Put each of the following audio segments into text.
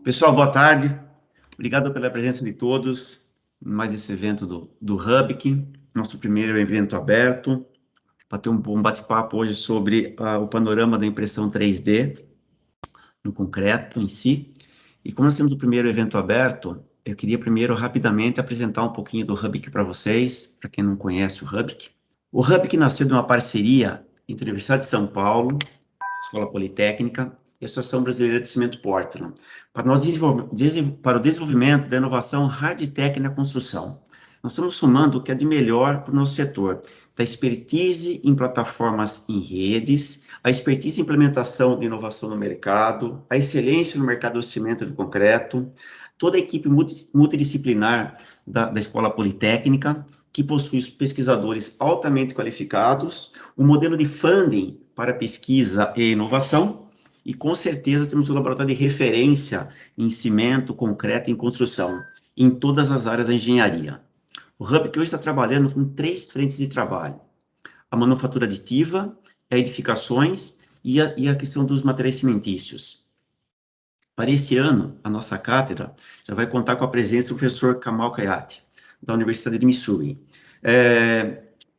Pessoal, boa tarde. Obrigado pela presença de todos em mais esse evento do Hubik, nosso primeiro evento aberto, para ter um bate-papo hoje sobre o panorama da impressão 3D no concreto em si. E como nós temos o primeiro evento aberto, eu queria primeiro rapidamente apresentar um pouquinho do Hubik para vocês, para quem não conhece o Hubik. O Hubik nasceu de uma parceria entre a Universidade de São Paulo, Escola Politécnica e a Associação Brasileira de Cimento Portland, para o desenvolvimento da inovação hard-tech na construção. Nós estamos somando o que é de melhor para o nosso setor, da expertise em plataformas em redes, a expertise em implementação de inovação no mercado, a excelência no mercado do cimento e do concreto, toda a equipe multidisciplinar da Escola Politécnica, que possui pesquisadores altamente qualificados, um modelo de funding para pesquisa e inovação, e com certeza temos um laboratório de referência em cimento, concreto e em construção, em todas as áreas da engenharia. O Hub que hoje está trabalhando com 3 frentes de trabalho: a manufatura aditiva, a edificações e a questão dos materiais cimentícios. Para esse ano, a nossa cátedra já vai contar com a presença do professor Kamal Kayati, da Universidade de Missouri. O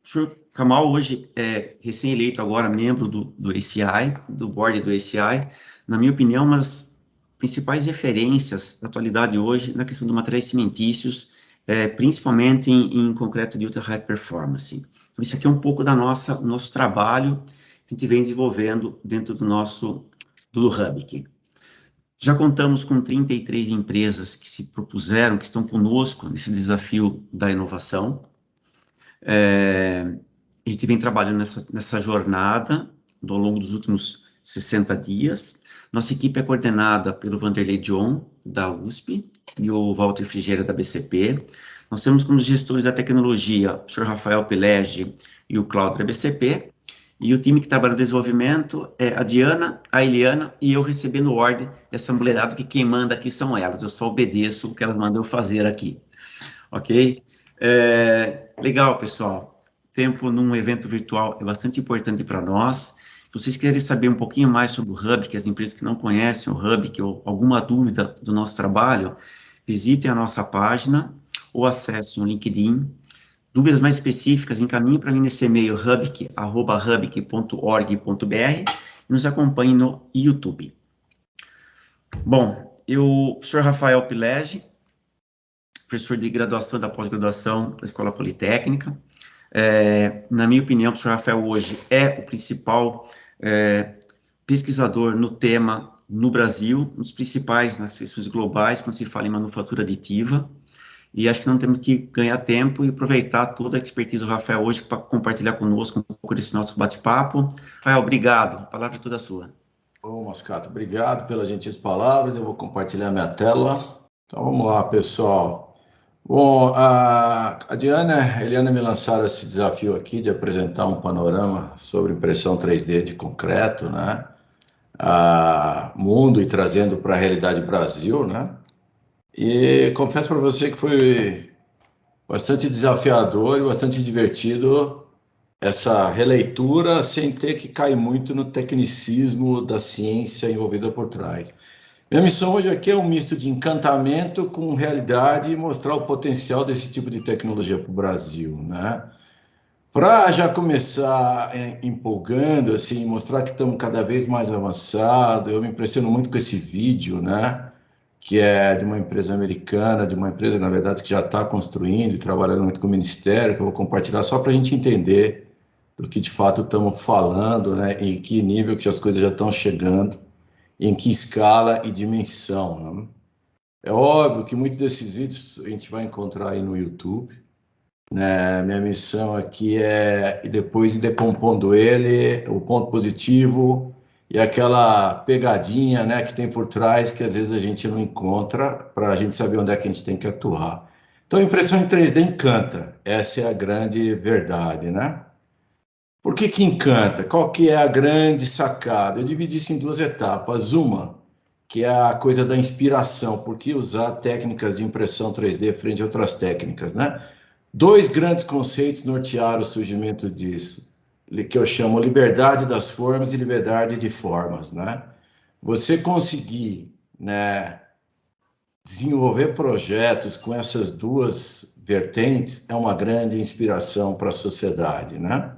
professor Kamal hoje é recém-eleito agora membro do ACI, do board do ACI, na minha opinião, uma das principais referências da atualidade hoje na questão de materiais cimentícios, principalmente em concreto de ultra high performance. Então, isso aqui é um pouco do nosso trabalho que a gente vem desenvolvendo dentro do Hubik. Já contamos com 33 empresas que se propuseram, que estão conosco nesse desafio da inovação. A gente vem trabalhando nessa jornada ao longo dos últimos 60 dias. Nossa equipe é coordenada pelo Vanderlei John, da USP, e o Walter Frigeira, da BCP. Nós temos como gestores da tecnologia o Sr. Rafael Pelegi e o Cláudio, da BCP. E o time que trabalha no desenvolvimento é a Diana, a Eliana e eu recebendo ordem dessa mulherada, que quem manda aqui são elas. Eu só obedeço o que elas mandam eu fazer aqui, ok? Legal, pessoal. Tempo num evento virtual é bastante importante para nós. Se vocês querem saber um pouquinho mais sobre o Hub, que as empresas que não conhecem o Hub, que ou alguma dúvida do nosso trabalho, visitem a nossa página ou acessem o LinkedIn. Dúvidas mais específicas, encaminhe para mim nesse e-mail hubik@hubik.org.br e nos acompanhe no YouTube. Bom, o professor Rafael Pilege, professor de graduação da pós-graduação da Escola Politécnica. Na minha opinião, o professor Rafael hoje é o principal pesquisador no tema no Brasil, um dos principais nas questões globais, quando se fala em manufatura aditiva. E acho que não temos que ganhar tempo e aproveitar toda a expertise do Rafael hoje para compartilhar conosco um pouco desse nosso bate-papo. Rafael, obrigado. A palavra é toda sua. Bom, Moscato, obrigado pelas gentis palavras. Eu vou compartilhar minha tela. Então, vamos lá, pessoal. Bom, a Diana e a Eliana me lançaram esse desafio aqui de apresentar um panorama sobre impressão 3D de concreto, né? Mundo e trazendo para a realidade Brasil, né? E confesso para você que foi bastante desafiador e bastante divertido essa releitura sem ter que cair muito no tecnicismo da ciência envolvida por trás. Minha missão hoje aqui é um misto de encantamento com realidade e mostrar o potencial desse tipo de tecnologia para o Brasil, né? Para já começar empolgando, assim, mostrar que estamos cada vez mais avançados, eu me impressiono muito com esse vídeo, né? Que é de uma empresa americana, de uma empresa, na verdade, que já está construindo e trabalhando muito com o Ministério, que eu vou compartilhar só para a gente entender do que de fato estamos falando, né? Em que nível que as coisas já estão chegando, em que escala e dimensão, né? É óbvio que muitos desses vídeos a gente vai encontrar aí no YouTube, né? Minha missão aqui é depois ir decompondo ele, o ponto positivo e aquela pegadinha, né, que tem por trás que às vezes a gente não encontra para a gente saber onde é que a gente tem que atuar. Então, a impressão em 3D encanta, essa é a grande verdade, né? Por que que encanta? Qual que é a grande sacada? Eu dividi isso em 2 etapas. Uma, que é a coisa da inspiração, por que usar técnicas de impressão 3D frente a outras técnicas, né? 2 grandes conceitos nortearam o surgimento disso, que eu chamo liberdade das formas e liberdade de formas, né? Você conseguir, né, desenvolver projetos com essas duas vertentes é uma grande inspiração para a sociedade, né?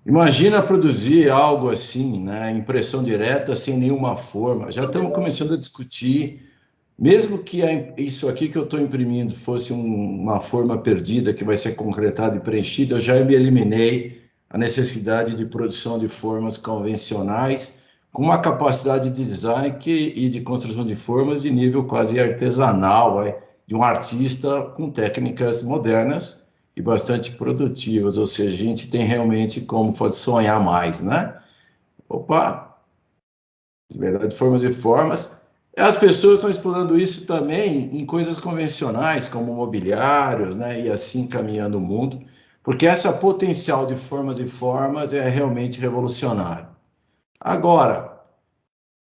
Imagina produzir algo assim, né? Impressão direta, sem nenhuma forma. Já estamos começando a discutir, mesmo que isso aqui que eu estou imprimindo fosse uma forma perdida que vai ser concretada e preenchida, eu já me eliminei a necessidade de produção de formas convencionais, com uma capacidade de design e de construção de formas de nível quase artesanal, de um artista com técnicas modernas e bastante produtivas, ou seja, a gente tem realmente como sonhar mais, né? Opa, liberdade de formas e formas. As pessoas estão explorando isso também em coisas convencionais, como mobiliários, né? E assim caminhando o mundo, porque essa potencial de formas e formas é realmente revolucionário. Agora,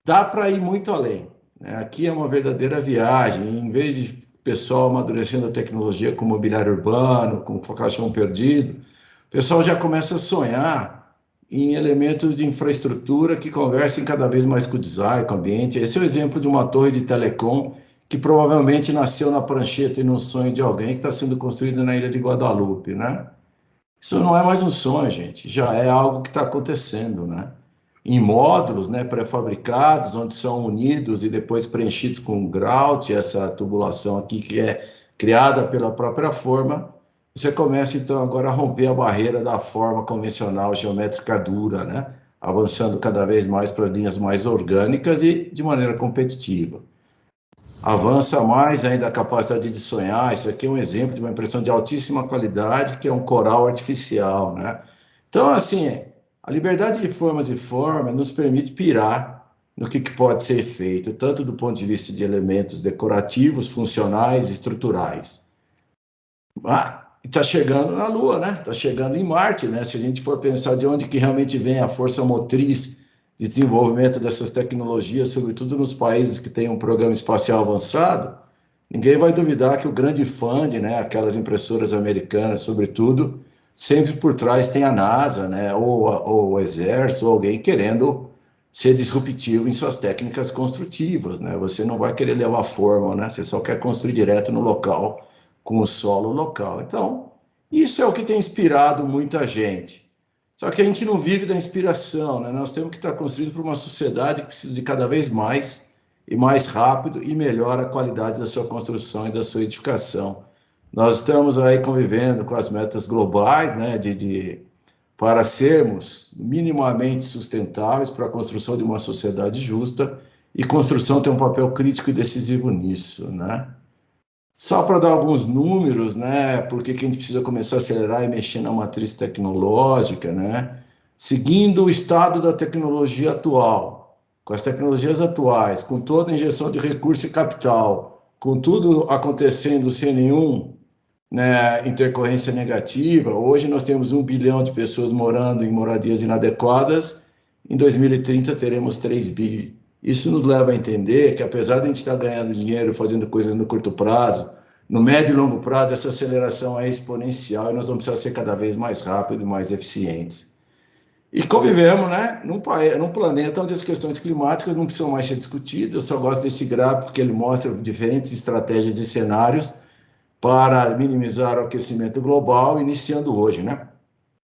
dá para ir muito além, né? Aqui é uma verdadeira viagem. Em vez de pessoal amadurecendo a tecnologia com mobiliário urbano, com caixão perdido, o pessoal já começa a sonhar em elementos de infraestrutura que conversem cada vez mais com o design, com o ambiente. Esse é o exemplo de uma torre de telecom que provavelmente nasceu na prancheta e no sonho de alguém que está sendo construída na ilha de Guadalupe, né? Isso não é mais um sonho, gente, já é algo que está acontecendo, né? Em módulos, né, pré-fabricados, onde são unidos e depois preenchidos com grout, essa tubulação aqui que é criada pela própria forma, você começa então agora a romper a barreira da forma convencional geométrica dura, né? Avançando cada vez mais para as linhas mais orgânicas e de maneira competitiva. Avança mais ainda a capacidade de sonhar. Isso aqui é um exemplo de uma impressão de altíssima qualidade, que é um coral artificial, né? Então, assim, a liberdade de formas e formas nos permite pirar no que pode ser feito, tanto do ponto de vista de elementos decorativos, funcionais, estruturais. Está chegando na Lua, né? Está chegando em Marte, né? Se a gente for pensar de onde que realmente vem a força motriz de desenvolvimento dessas tecnologias, sobretudo nos países que têm um programa espacial avançado, ninguém vai duvidar que o grande fund, né, aquelas impressoras americanas, sobretudo, sempre por trás tem a NASA, né, ou o Exército, ou alguém querendo ser disruptivo em suas técnicas construtivas, né? Você não vai querer levar forma, né? Você só quer construir direto no local, com o solo local. Então, isso é o que tem inspirado muita gente. Só que a gente não vive da inspiração, né? Nós temos que estar construído por uma sociedade que precisa de cada vez mais e mais rápido e melhor a qualidade da sua construção e da sua edificação. Nós estamos aí convivendo com as metas globais, né, para sermos minimamente sustentáveis para a construção de uma sociedade justa, e construção tem um papel crítico e decisivo nisso, né? Só para dar alguns números, né? Por que a gente precisa começar a acelerar e mexer na matriz tecnológica, né? Seguindo o estado da tecnologia atual, com as tecnologias atuais, com toda a injeção de recurso e capital, com tudo acontecendo sem nenhum, né, intercorrência negativa, hoje nós temos 1 bilhão de pessoas morando em moradias inadequadas, em 2030 teremos 3 bi. Isso nos leva a entender que, apesar de a gente estar ganhando dinheiro, fazendo coisas no curto prazo, no médio e longo prazo, essa aceleração é exponencial e nós vamos precisar ser cada vez mais rápidos e mais eficientes. E convivemos, né, num planeta onde as questões climáticas não precisam mais ser discutidas. Eu só gosto desse gráfico porque ele mostra diferentes estratégias e cenários para minimizar o aquecimento global, iniciando hoje, né?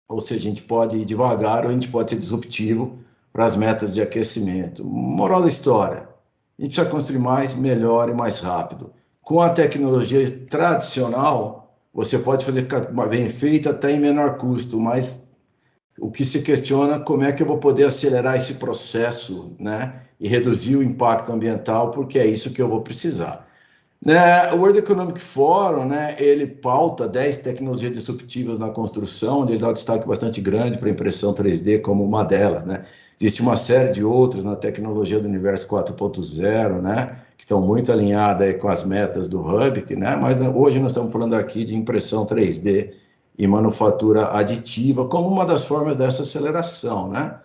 Ou seja, a gente pode ir devagar ou a gente pode ser disruptivo para as metas de aquecimento. Moral da história, a gente precisa construir mais, melhor e mais rápido. Com a tecnologia tradicional, você pode fazer bem feito até em menor custo, mas o que se questiona é como é que eu vou poder acelerar esse processo, né? E reduzir o impacto ambiental, porque é isso que eu vou precisar. Né, o World Economic Forum, né, ele pauta 10 tecnologias disruptivas na construção, onde ele dá um destaque bastante grande para a impressão 3D como uma delas, né? Existe uma série de outras na tecnologia do universo 4.0, né, que estão muito alinhadas com as metas do Hub, né, mas hoje nós estamos falando aqui de impressão 3D e manufatura aditiva como uma das formas dessa aceleração, né?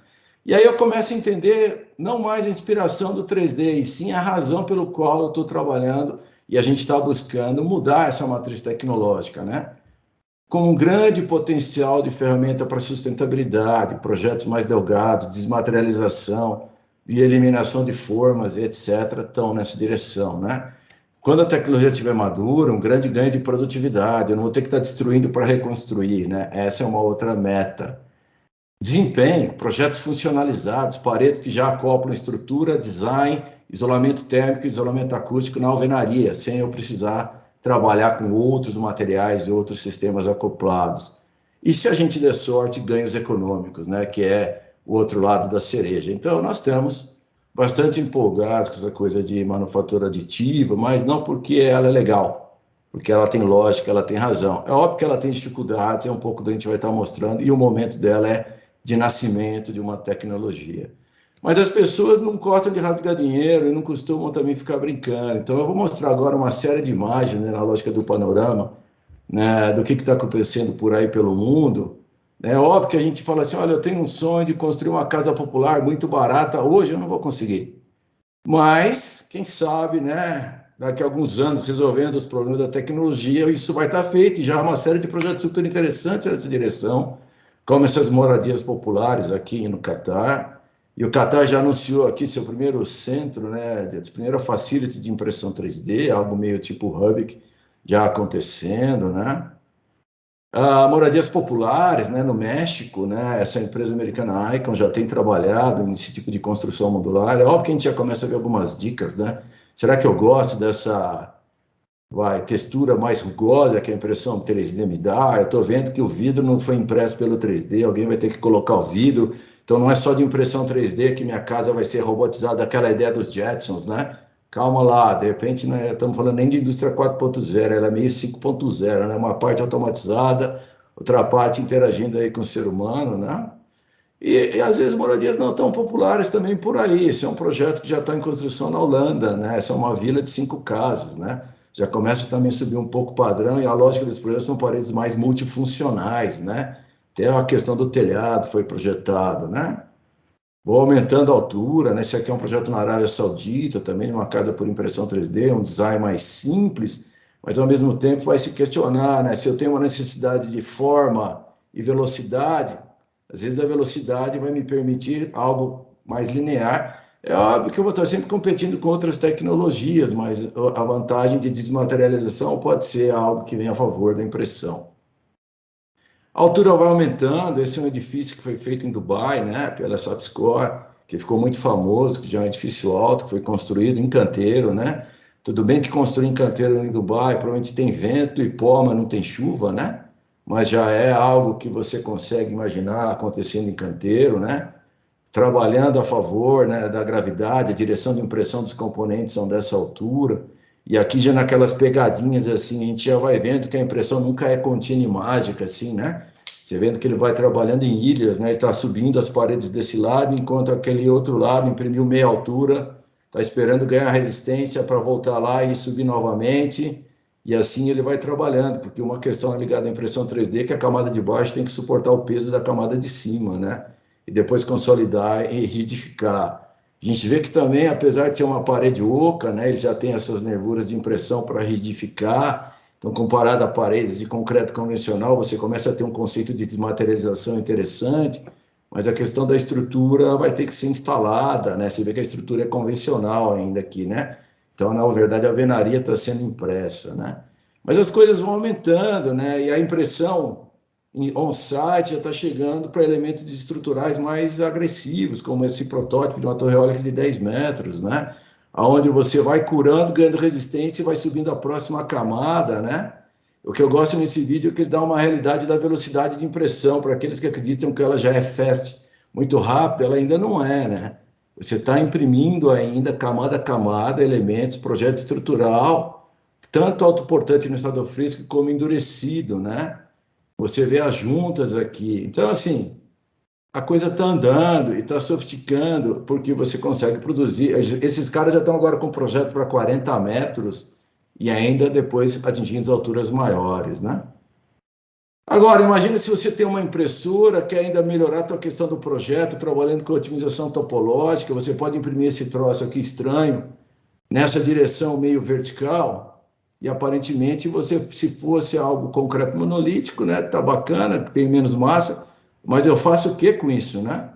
E aí eu começo a entender não mais a inspiração do 3D, e sim a razão pelo qual eu estou trabalhando e a gente está buscando mudar essa matriz tecnológica, né? Com um grande potencial de ferramenta para sustentabilidade, projetos mais delgados, desmaterialização, de eliminação de formas, etc., estão nessa direção, né? quando a tecnologia estiver madura, um grande ganho de produtividade, eu não vou ter que estar destruindo para reconstruir, né? Essa é uma outra meta. Desempenho, projetos funcionalizados, paredes que já acoplam estrutura, design, isolamento térmico e isolamento acústico na alvenaria, sem eu precisar trabalhar com outros materiais e outros sistemas acoplados. E se a gente der sorte, ganhos econômicos, né, que é o outro lado da cereja. Então, nós estamos bastante empolgados com essa coisa de manufatura aditiva, mas não porque ela é legal, porque ela tem lógica, ela tem razão. É óbvio que ela tem dificuldades, é um pouco do que a gente vai estar mostrando, e o momento dela é de nascimento de uma tecnologia. Mas as pessoas não gostam de rasgar dinheiro e não costumam também ficar brincando. Então, eu vou mostrar agora uma série de imagens, né, na lógica do panorama, né, do que está acontecendo por aí pelo mundo. É óbvio que a gente fala assim, olha, eu tenho um sonho de construir uma casa popular muito barata, hoje eu não vou conseguir. Mas, quem sabe, né, daqui a alguns anos, resolvendo os problemas da tecnologia, isso vai estar feito, e já há uma série de projetos super interessantes nessa direção, como essas moradias populares aqui no Catar. E o Catar já anunciou aqui seu primeiro centro, né, de primeira facility de impressão 3D, algo meio tipo Hub, já acontecendo, né? Moradias populares, né, no México, né, essa empresa americana Icon já tem trabalhado nesse tipo de construção modular. É óbvio que a gente já começa a ver algumas dicas, né? Será que eu gosto dessa textura mais rugosa que a impressão 3D me dá? Eu estou vendo que o vidro não foi impresso pelo 3D, alguém vai ter que colocar o vidro. Então não é só de impressão 3D que minha casa vai ser robotizada, aquela ideia dos Jetsons, né? Calma lá, de repente não estamos falando nem de indústria 4.0, ela é meio 5.0, né? Uma parte automatizada, outra parte interagindo aí com o ser humano, né? E às vezes moradias não tão populares também por aí. Esse é um projeto que já está em construção na Holanda, né? Essa é uma vila de 5 casas, né? Já começa também a subir um pouco o padrão, e a lógica dos projetos são paredes mais multifuncionais, né? Até a questão do telhado foi projetado, né? Vou aumentando a altura, né? Esse aqui é um projeto na Arábia Saudita, também uma casa por impressão 3D, um design mais simples, mas ao mesmo tempo vai se questionar, né? Se eu tenho uma necessidade de forma e velocidade, às vezes a velocidade vai me permitir algo mais linear. É óbvio que eu vou estar sempre competindo com outras tecnologias, mas a vantagem de desmaterialização pode ser algo que vem a favor da impressão. A altura vai aumentando. Esse é um edifício que foi feito em Dubai, né, pela Sapscore, que ficou muito famoso, que já é um edifício alto, que foi construído em canteiro, né? Tudo bem que construir em canteiro em Dubai provavelmente tem vento e pó, mas não tem chuva, né? Mas já é algo que você consegue imaginar acontecendo em canteiro, né? Trabalhando a favor, né, da gravidade, a direção de impressão dos componentes são dessa altura. E aqui já naquelas pegadinhas assim, a gente já vai vendo que a impressão nunca é contínua e mágica, assim, né? Você vendo que ele vai trabalhando em ilhas, né? Ele está subindo as paredes desse lado, enquanto aquele outro lado imprimiu meia altura, está esperando ganhar resistência para voltar lá e subir novamente. E assim ele vai trabalhando, porque uma questão ligada à impressão 3D é que a camada de baixo tem que suportar o peso da camada de cima, né? E depois consolidar e rigidificar. A gente vê que também, apesar de ser uma parede oca, né, ele já tem essas nervuras de impressão para rigidificar. Então, comparado a paredes de concreto convencional, você começa a ter um conceito de desmaterialização interessante, mas a questão da estrutura vai ter que ser instalada, né? Você vê que a estrutura é convencional ainda aqui, né? Então, na verdade, a alvenaria está sendo impressa, né? Mas as coisas vão aumentando, né? E a impressão on-site já está chegando para elementos estruturais mais agressivos, como esse protótipo de uma torre eólica de 10 metros, né? Onde você vai curando, ganhando resistência e vai subindo a próxima camada, né? O que eu gosto nesse vídeo é que ele dá uma realidade da velocidade de impressão. Para aqueles que acreditam que ela já é fast, muito rápida, ela ainda não é, né? Você está imprimindo ainda, camada a camada, elementos, projeto estrutural, tanto autoportante no estado fresco como endurecido, né? Você vê as juntas aqui. Então, assim, a coisa está andando e está sofisticando, porque você consegue produzir. Esses caras já estão agora com um projeto para 40 metros e ainda depois atingindo alturas maiores, né? Agora, imagine se você tem uma impressora que ainda melhorar a tua questão do projeto, trabalhando com otimização topológica, você pode imprimir esse troço aqui estranho, nessa direção meio vertical, e aparentemente você, se fosse algo concreto monolítico, né, tá bacana, tem menos massa, mas eu faço o que com isso, né?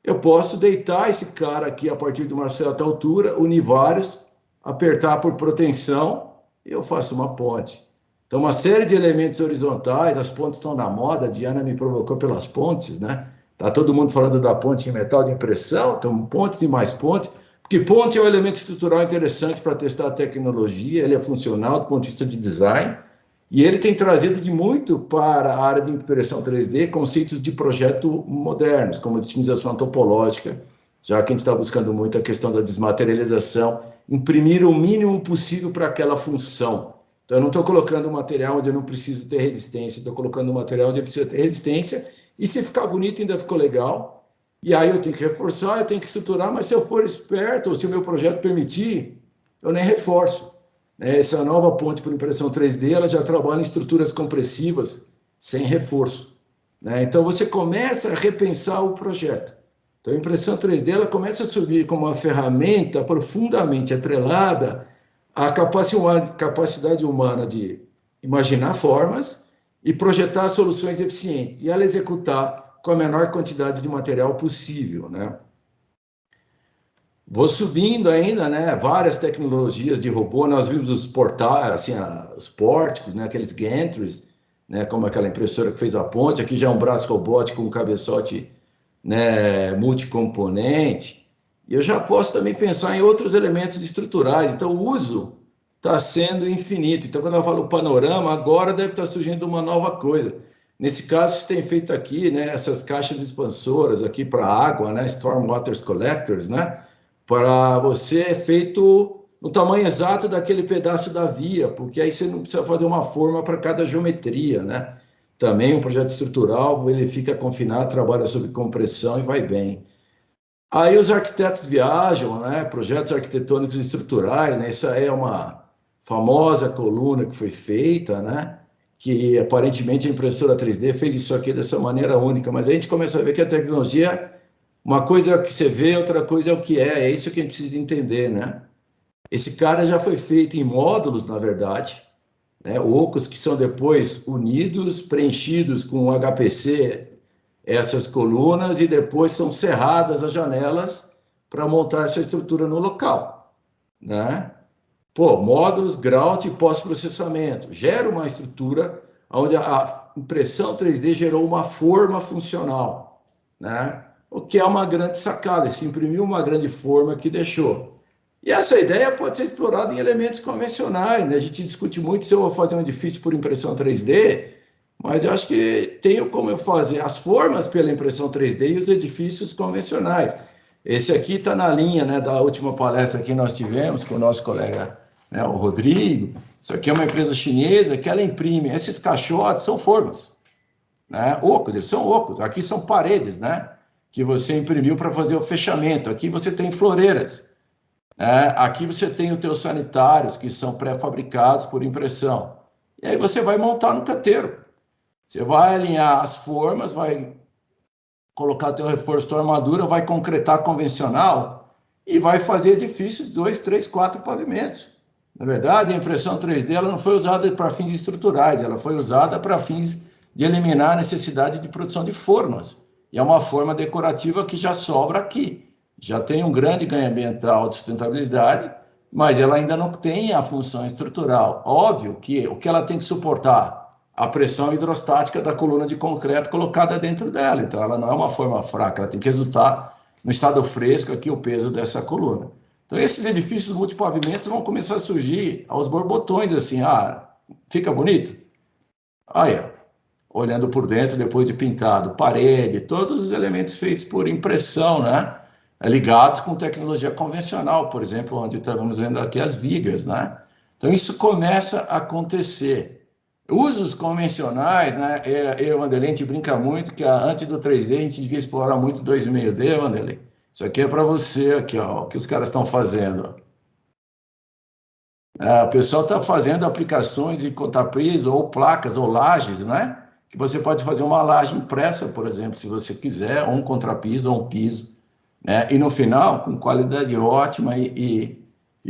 Eu posso deitar esse cara aqui a partir de uma certa altura, unir vários, apertar por proteção e eu faço uma ponte. Então, uma série de elementos horizontais, as pontes estão na moda, a Diana me provocou pelas pontes, né? Tá todo mundo falando da ponte em metal de impressão, então pontes e mais pontes, porque ponte é um elemento estrutural interessante para testar a tecnologia, ele é funcional do ponto de vista de design, e ele tem trazido de muito para a área de impressão 3D conceitos de projeto modernos, como otimização topológica, já que a gente está buscando muito a questão da desmaterialização, imprimir o mínimo possível para aquela função. Então, eu não estou colocando um material onde eu não preciso ter resistência, estou colocando um material onde eu preciso ter resistência, e se ficar bonito ainda ficou legal, e aí eu tenho que reforçar, eu tenho que estruturar, mas se eu for esperto, ou se o meu projeto permitir, eu nem reforço. Essa nova ponte por impressão 3D, ela já trabalha em estruturas compressivas, sem reforço. Então, você começa a repensar o projeto. Então, a impressão 3D, ela começa a subir como uma ferramenta profundamente atrelada à capacidade humana de imaginar formas e projetar soluções eficientes, e ela executar com a menor quantidade de material possível, né? Vou subindo ainda, né? Várias tecnologias de robô, nós vimos os portais, assim, os pórticos, né? Aqueles gantries, né? Como aquela impressora que fez a ponte, aqui já é um braço robótico com um cabeçote, né? Multicomponente. E eu já posso também pensar em outros elementos estruturais, então o uso está sendo infinito. Então, quando eu falo panorama, agora deve estar surgindo uma nova coisa. Nesse caso, se tem feito aqui, né, essas caixas expansoras aqui para água, né, storm water collectors, né, para você é feito no tamanho exato daquele pedaço da via, porque aí você não precisa fazer uma forma para cada geometria, né? Também um projeto estrutural, ele fica confinado, trabalha sob compressão e vai bem. Aí os arquitetos viajam, né? Projetos arquitetônicos estruturais, né? Essa é uma famosa coluna que foi feita, né? Que aparentemente a impressora 3D fez isso aqui dessa maneira única, mas a gente começa a ver que a tecnologia, uma coisa é o que você vê, outra coisa é o que é isso que a gente precisa entender, né? Esse cara já foi feito em módulos, na verdade, né? Ocos que são depois unidos, preenchidos com HPC, essas colunas, e depois são serradas as janelas para montar essa estrutura no local, né? Pô, módulos, grout e pós-processamento. Gera uma estrutura onde a impressão 3D gerou uma forma funcional, né? O que é uma grande sacada, se imprimiu uma grande forma que deixou. E essa ideia pode ser explorada em elementos convencionais, né? A gente discute muito se eu vou fazer um edifício por impressão 3D, mas eu acho que tenho como eu fazer as formas pela impressão 3D e os edifícios convencionais. Esse aqui está na linha, né, da última palestra que nós tivemos com o nosso colega, né, o Rodrigo. Isso aqui é uma empresa chinesa que ela imprime. Esses caixotes são formas, né? Ocos, eles são ocos. Aqui são paredes, né, que você imprimiu para fazer o fechamento. Aqui você tem floreiras. Aqui você tem os teus sanitários, que são pré-fabricados por impressão. E aí você vai montar no canteiro. Você vai alinhar as formas, vai colocar o teu reforço, tua armadura, vai concretar convencional e vai fazer edifícios de 2, 3, 4 pavimentos. Na verdade, a impressão 3D ela não foi usada para fins estruturais, ela foi usada para fins de eliminar a necessidade de produção de formas. E é uma forma decorativa que já sobra aqui. Já tem um grande ganho ambiental de sustentabilidade, mas ela ainda não tem a função estrutural. Óbvio que o que ela tem que suportar? A pressão hidrostática da coluna de concreto colocada dentro dela. Então, ela não é uma forma fraca, ela tem que resultar no estado fresco aqui o peso dessa coluna. Então, esses edifícios multipavimentos vão começar a surgir aos borbotões, assim, fica bonito? Aí, ó, olhando por dentro, depois de pintado, parede, todos os elementos feitos por impressão, né? Ligados com tecnologia convencional, por exemplo, onde estamos vendo aqui as vigas, né? Então, isso começa a acontecer. Usos convencionais, né? Eu, Wanderlei, a gente brinca muito que antes do 3D a gente devia explorar muito 2,5D, Wanderlei. Isso aqui é para você, aqui, ó, o que os caras estão fazendo. O pessoal está fazendo aplicações em contapriz ou placas ou lajes, né? Que você pode fazer uma laje impressa, por exemplo, se você quiser, ou um contrapiso ou um piso, né? E no final, com qualidade ótima e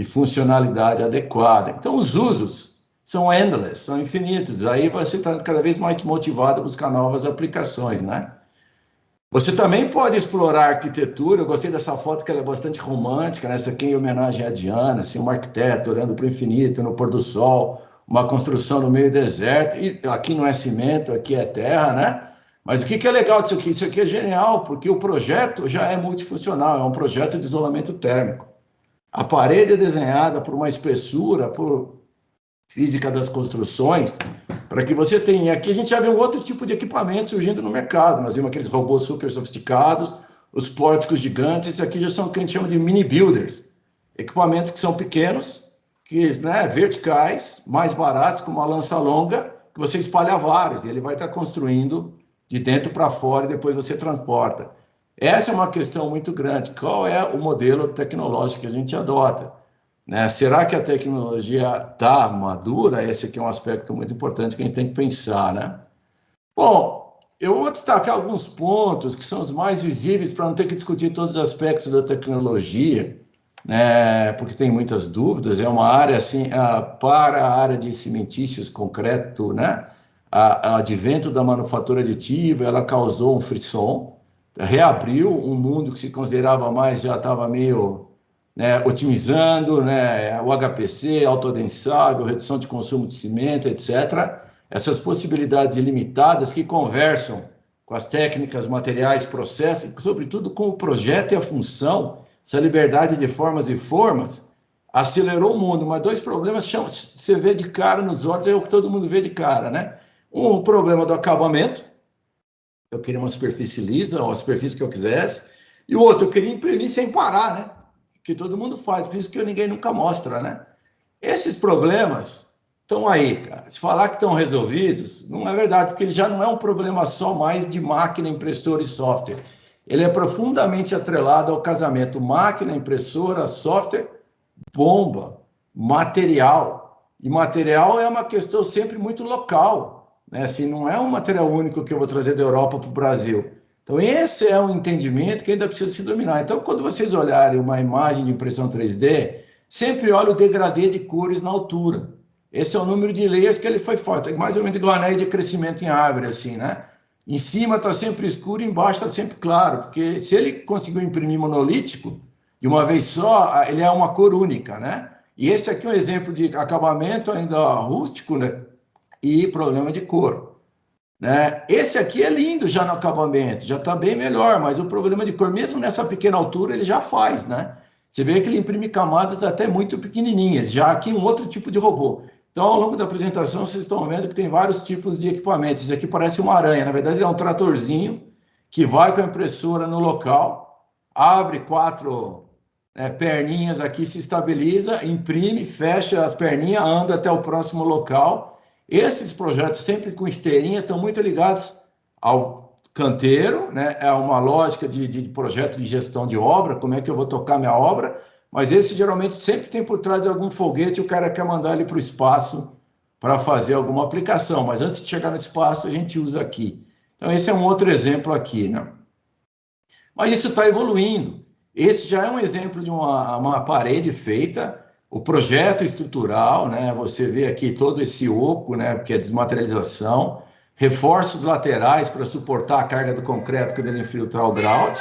funcionalidade adequada. Então, os usos são endless, são infinitos. Aí você está cada vez mais motivado a buscar novas aplicações, né? Você também pode explorar a arquitetura. Eu gostei dessa foto, que ela é bastante romântica, né? Essa aqui em homenagem à Diana, assim, um arquiteto olhando para o infinito, no pôr do sol, uma construção no meio do deserto. E aqui não é cimento, aqui é terra, né? Mas o que é legal disso aqui? Isso aqui é genial, porque o projeto já é multifuncional, é um projeto de isolamento térmico. A parede é desenhada por uma espessura, por física das construções, para que você tenha. Aqui a gente já vê um outro tipo de equipamento surgindo no mercado. Nós vimos aqueles robôs super sofisticados, os pórticos gigantes. Esses aqui já são o que a gente chama de mini builders, equipamentos que são pequenos, que, né, verticais, mais baratos, com uma lança longa, que você espalha vários, e ele vai estar construindo de dentro para fora e depois você transporta. Essa é uma questão muito grande. Qual é o modelo tecnológico que a gente adota? Né? Será que a tecnologia está madura? Esse aqui é um aspecto muito importante que a gente tem que pensar, né? Bom, eu vou destacar alguns pontos que são os mais visíveis para não ter que discutir todos os aspectos da tecnologia, né? Porque tem muitas dúvidas. É uma área assim, para a área de cimentícios concreto, né? O advento da manufatura aditiva, ela causou um frisson, reabriu um mundo que se considerava mais, já estava meio, né, otimizando, né, o HPC, autoadensável, redução de consumo de cimento, etc. Essas possibilidades ilimitadas que conversam com as técnicas, materiais, processos, sobretudo com o projeto e a função, essa liberdade de formas e formas, acelerou o mundo. Mas dois problemas você vê de cara nos olhos, é o que todo mundo vê de cara, né? Um, o problema do acabamento. Eu queria uma superfície lisa, ou a superfície que eu quisesse. E o outro, eu queria imprimir sem parar, né? Que todo mundo faz, por isso que ninguém nunca mostra, né? Esses problemas estão aí, cara. Se falar que estão resolvidos, não é verdade, porque ele já não é um problema só mais de máquina, impressora e software. Ele é profundamente atrelado ao casamento máquina, impressora, software, bomba, material. E material é uma questão sempre muito local, né? Assim, não é um material único que eu vou trazer da Europa para o Brasil. Então, esse é um entendimento que ainda precisa se dominar. Então, quando vocês olharem uma imagem de impressão 3D, sempre olhe o degradê de cores na altura. Esse é o número de layers que ele foi forte. É mais ou menos igual anéis de crescimento em árvore, assim, né? Em cima está sempre escuro, embaixo está sempre claro. Porque se ele conseguiu imprimir monolítico, de uma vez só, ele é uma cor única, né? E esse aqui é um exemplo de acabamento ainda rústico, né? E problema de cor. Né? Esse aqui é lindo já no acabamento, já está bem melhor, mas o problema de cor, mesmo nessa pequena altura, ele já faz, né? Você vê que ele imprime camadas até muito pequenininhas, já aqui um outro tipo de robô. Então, ao longo da apresentação, vocês estão vendo que tem vários tipos de equipamentos. Esse aqui parece uma aranha, na verdade, ele é um tratorzinho que vai com a impressora no local, abre quatro perninhas aqui, se estabiliza, imprime, fecha as perninhas, anda até o próximo local. Esses projetos, sempre com esteirinha, estão muito ligados ao canteiro, né? É uma lógica de projeto de gestão de obra, como é que eu vou tocar minha obra, mas esse geralmente sempre tem por trás algum foguete, o cara quer mandar ele para o espaço para fazer alguma aplicação, mas antes de chegar no espaço, a gente usa aqui. Então, esse é um outro exemplo aqui, né? Mas isso está evoluindo. Esse já é um exemplo de uma parede feita, o projeto estrutural, né? Você vê aqui todo esse oco, né? Que é desmaterialização, reforços laterais para suportar a carga do concreto quando ele infiltrar o grout,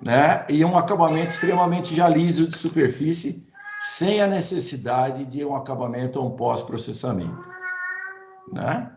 né? E um acabamento extremamente já liso de superfície, sem a necessidade de um acabamento ou um pós-processamento, né?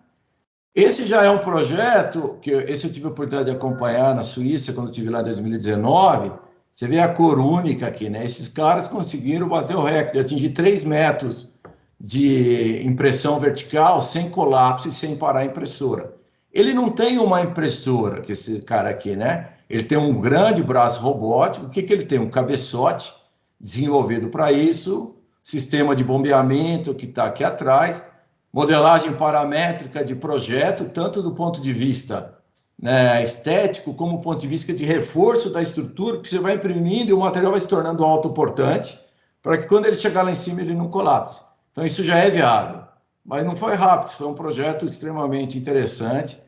Esse já é um projeto que esse eu tive a oportunidade de acompanhar na Suíça, quando eu estive lá em 2019. Você vê a cor única aqui, né? Esses caras conseguiram bater o recorde, de atingir 3 metros de impressão vertical sem colapso e sem parar a impressora. Ele não tem uma impressora, que esse cara aqui, né? Ele tem um grande braço robótico. O que ele tem? Um cabeçote desenvolvido para isso, sistema de bombeamento que está aqui atrás, modelagem paramétrica de projeto, tanto do ponto de vista, né, estético, como do ponto de vista de reforço da estrutura, porque você vai imprimindo e o material vai se tornando autoportante, para que quando ele chegar lá em cima ele não colapse. Então isso já é viável, mas não foi rápido, foi um projeto extremamente interessante.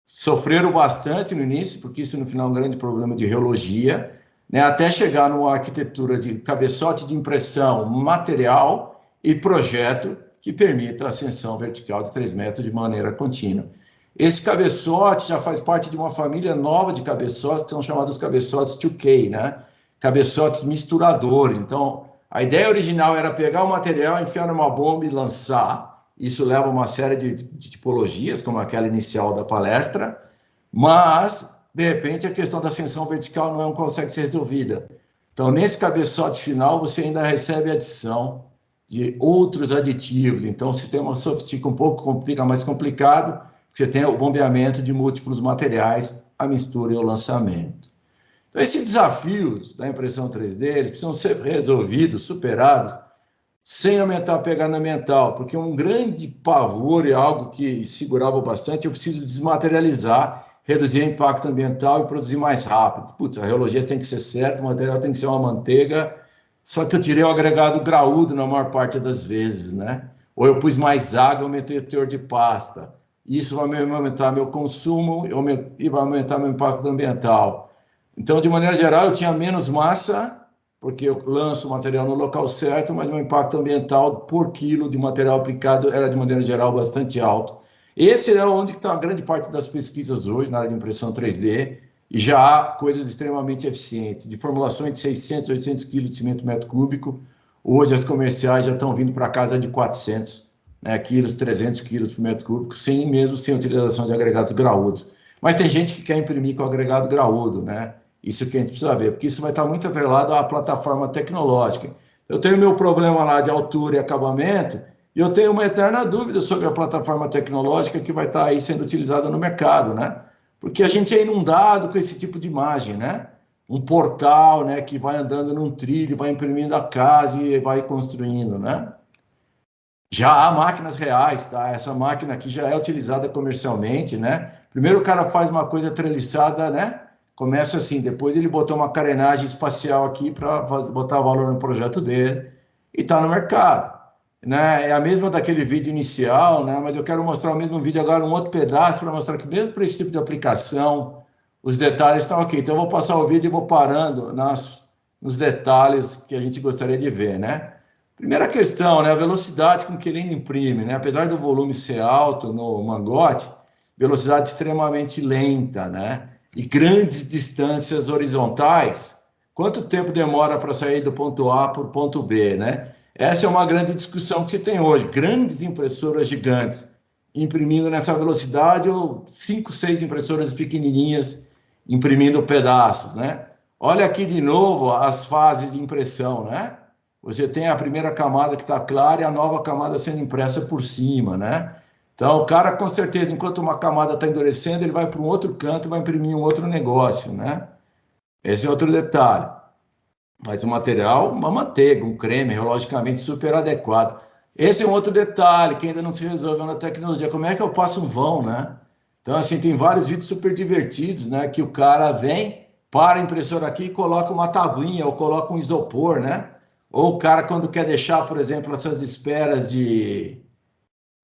Sofreram bastante no início, porque isso no final é um grande problema de reologia, né, até chegar numa arquitetura de cabeçote de impressão, material e projeto que permita a ascensão vertical de 3 metros de maneira contínua. Esse cabeçote já faz parte de uma família nova de cabeçotes, que são chamados cabeçotes 2K, né? Cabeçotes misturadores. Então, a ideia original era pegar o material, enfiar numa bomba e lançar. Isso leva a uma série de tipologias, como aquela inicial da palestra, mas, de repente, a questão da ascensão vertical não consegue ser resolvida. Então, nesse cabeçote final, você ainda recebe adição de outros aditivos. Então, o sistema sofistica um pouco, fica mais complicado, você tem o bombeamento de múltiplos materiais, a mistura e o lançamento. Então, esses desafios da impressão 3D, eles precisam ser resolvidos, superados, sem aumentar a pegada ambiental, porque um grande pavor e algo que segurava bastante, eu preciso desmaterializar, reduzir o impacto ambiental e produzir mais rápido. Putz, a rheologia tem que ser certa, o material tem que ser uma manteiga, só que eu tirei o agregado graúdo na maior parte das vezes, né? Ou eu pus mais água, aumentei o teor de pasta. Isso vai aumentar meu consumo e vai aumentar meu impacto ambiental. Então, de maneira geral, eu tinha menos massa, porque eu lanço o material no local certo, mas meu impacto ambiental por quilo de material aplicado era, de maneira geral, bastante alto. Esse é onde está a grande parte das pesquisas hoje, na área de impressão 3D, e já há coisas extremamente eficientes, de formulações de 600, 800 quilos de cimento metro cúbico. Hoje as comerciais já estão vindo para casa de 400, né, quilos, 300 quilos por metro cúbico, sem utilização de agregados graúdos. Mas tem gente que quer imprimir com agregado graúdo, né? Isso que a gente precisa ver, porque isso vai estar muito atrelado à plataforma tecnológica. Eu tenho meu problema lá de altura e acabamento, e eu tenho uma eterna dúvida sobre a plataforma tecnológica que vai estar aí sendo utilizada no mercado, né? Porque a gente é inundado com esse tipo de imagem, né? Um portal, né, que vai andando num trilho, vai imprimindo a casa e vai construindo, né? Já há máquinas reais, tá? Essa máquina aqui já é utilizada comercialmente, né? Primeiro o cara faz uma coisa treliçada, né? Começa assim, depois ele botou uma carenagem espacial aqui para botar valor no projeto dele e está no mercado, né? É a mesma daquele vídeo inicial, né? Mas eu quero mostrar o mesmo vídeo agora, um outro pedaço, para mostrar que mesmo para esse tipo de aplicação, os detalhes estão aqui. Então eu vou passar o vídeo e vou parando nos detalhes que a gente gostaria de ver, né? Primeira questão, né? A velocidade com que ele imprime, né? Apesar do volume ser alto no mangote, velocidade extremamente lenta, né? E grandes distâncias horizontais. Quanto tempo demora para sair do ponto A para o ponto B, né? Essa é uma grande discussão que se tem hoje. Grandes impressoras gigantes imprimindo nessa velocidade ou 5, 6 impressoras pequenininhas imprimindo pedaços, né? Olha aqui de novo as fases de impressão, né? Você tem a primeira camada que está clara e a nova camada sendo impressa por cima, né? Então, o cara, com certeza, enquanto uma camada está endurecendo, ele vai para um outro canto e vai imprimir um outro negócio, né? Esse é outro detalhe. Mas o material, uma manteiga, um creme, logicamente super adequado. Esse é um outro detalhe que ainda não se resolveu na tecnologia. Como é que eu passo um vão, né? Então, assim, tem vários vídeos super divertidos, né? Que o cara vem, para a impressora aqui e coloca uma tabuinha ou coloca um isopor, né? Ou o cara, quando quer deixar, por exemplo, essas esperas de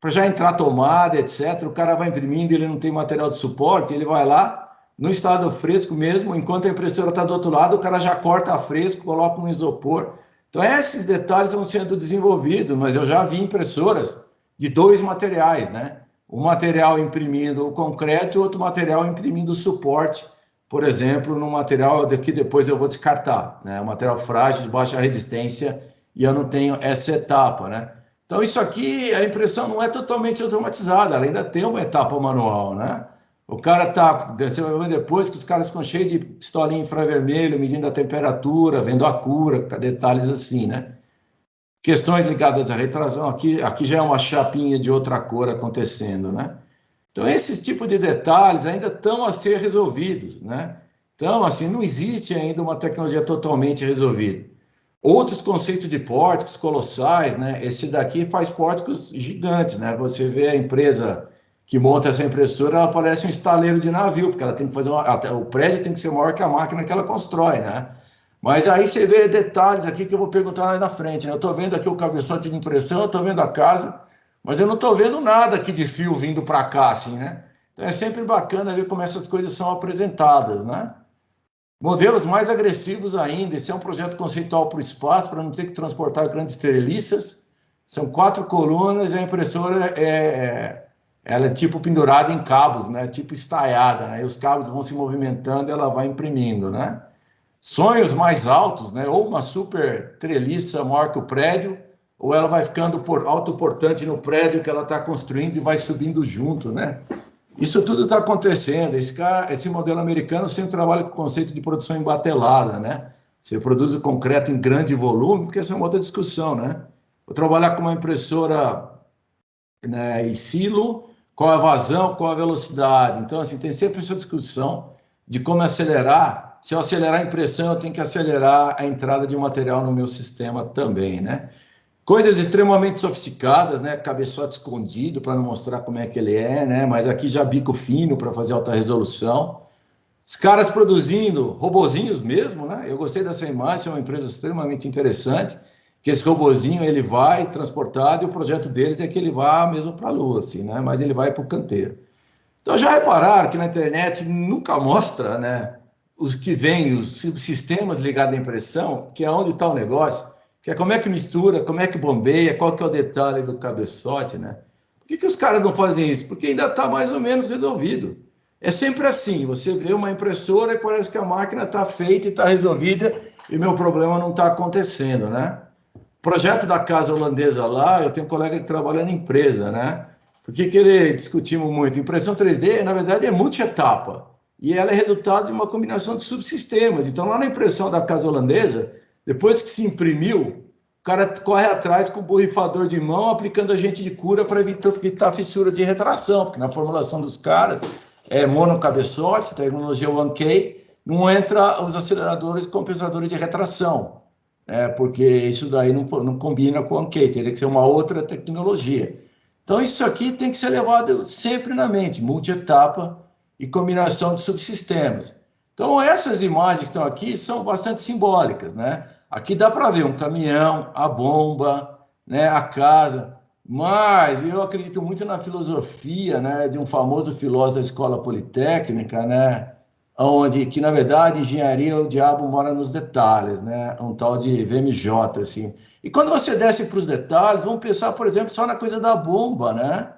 para já entrar a tomada, etc. O cara vai imprimindo, ele não tem material de suporte, ele vai lá, no estado fresco mesmo, enquanto a impressora está do outro lado, o cara já corta a fresco, coloca um isopor. Então, esses detalhes estão sendo desenvolvidos, mas eu já vi impressoras de dois materiais, né? Um material imprimindo o concreto e outro material imprimindo o suporte, por exemplo, no material que depois eu vou descartar, né? Um material frágil, de baixa resistência, e eu não tenho essa etapa, né? Então, isso aqui, a impressão não é totalmente automatizada, ela ainda tem uma etapa manual, né? O cara tá, você vai ver depois que os caras ficam cheios de pistolinha infravermelho, medindo a temperatura, vendo a cura, detalhes assim, né? Questões ligadas à retração, aqui já é uma chapinha de outra cor acontecendo, né? Então, esses tipos de detalhes ainda estão a ser resolvidos, né? Então, assim, não existe ainda uma tecnologia totalmente resolvida. Outros conceitos de pórticos colossais, né? Esse daqui faz pórticos gigantes, né? Você vê a empresa que monta essa impressora, ela parece um estaleiro de navio, porque ela tem que fazer o prédio tem que ser maior que a máquina que ela constrói, né? Mas aí você vê detalhes aqui que eu vou perguntar lá na frente, né? Eu estou vendo aqui o cabeçote de impressão, eu estou vendo a casa, mas eu não estou vendo nada aqui de fio vindo para cá, assim, né? Então é sempre bacana ver como essas coisas são apresentadas, né? Modelos mais agressivos ainda, esse é um projeto conceitual para o espaço, para não ter que transportar grandes treliças. São 4 colunas e a impressora ela é tipo pendurada em cabos, né? Tipo estaiada, né? E os cabos vão se movimentando e ela vai imprimindo, né? Sonhos mais altos, né? Ou uma super treliça maior que o prédio, ou ela vai ficando autoportante no prédio que ela está construindo e vai subindo junto, né? Isso tudo está acontecendo. Esse modelo americano sempre trabalha com o conceito de produção embatelada, né? Você produz o concreto em grande volume, porque essa é uma outra discussão, né? Vou trabalhar com uma impressora, né, em silo, qual a vazão, qual a velocidade. Então, assim, tem sempre essa discussão de como acelerar. Se eu acelerar a impressão, eu tenho que acelerar a entrada de material no meu sistema também, né? Coisas extremamente sofisticadas, né? Cabeçote escondido para não mostrar como é que ele é, né? Mas aqui já bico fino para fazer alta resolução. Os caras produzindo robozinhos mesmo, né? Eu gostei dessa imagem, é uma empresa extremamente interessante, que esse robozinho ele vai transportado e o projeto deles é que ele vá mesmo para a Lua, assim, né? Mas ele vai para o canteiro. Então já repararam que na internet nunca mostra, né? Os que vêm, os sistemas ligados à impressão, que é onde está o negócio, que é como é que mistura, como é que bombeia, qual que é o detalhe do cabeçote, né? Por que os caras não fazem isso? Porque ainda está mais ou menos resolvido. É sempre assim, você vê uma impressora e parece que a máquina está feita e está resolvida e meu problema não está acontecendo, né? Projeto da casa holandesa lá, eu tenho um colega que trabalha na empresa, né? Por que ele discutimos muito? Impressão 3D, na verdade, é multietapa. E ela é resultado de uma combinação de subsistemas. Então, lá na impressão da casa holandesa, depois que se imprimiu, o cara corre atrás com o borrifador de mão, aplicando agente de cura para evitar fissura de retração, porque na formulação dos caras é monocabeçote, tecnologia 1K, não entra os aceleradores compensadores de retração, porque isso daí não combina com o 1K, teria que ser uma outra tecnologia. Então, isso aqui tem que ser levado sempre na mente, multietapa e combinação de subsistemas. Então, essas imagens que estão aqui são bastante simbólicas, né? Aqui dá para ver um caminhão, a bomba, né, a casa, mas eu acredito muito na filosofia, né, de um famoso filósofo da Escola Politécnica, né, onde que na verdade engenharia o diabo mora nos detalhes, né, um tal de VMJ assim. E quando você desce para os detalhes, vamos pensar, por exemplo, só na coisa da bomba, né?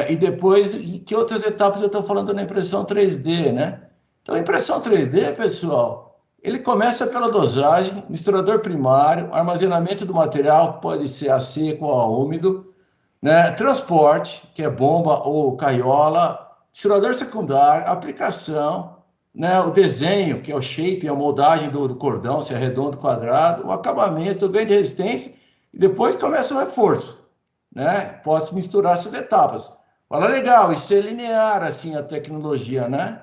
E depois, que outras etapas eu estou falando na impressão 3D, né? Então, a impressão 3D, pessoal, ele começa pela dosagem, misturador primário, armazenamento do material, que pode ser a seco ou a úmido, né? Transporte, que é bomba ou carriola, misturador secundário, aplicação, né? O desenho, que é o shape, a moldagem do cordão, se é redondo, quadrado, o acabamento, o ganho de resistência, e depois começa o reforço, né? Posso misturar essas etapas. Fala, legal, isso é linear, assim, a tecnologia, né?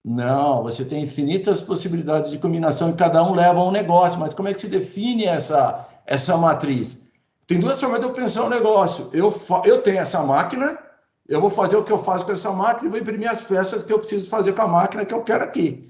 Não, você tem infinitas possibilidades de combinação e cada um leva a um negócio, mas como é que se define essa matriz? Tem duas formas de eu pensar um negócio. Eu tenho essa máquina, eu vou fazer o que eu faço com essa máquina e vou imprimir as peças que eu preciso fazer com a máquina que eu quero aqui.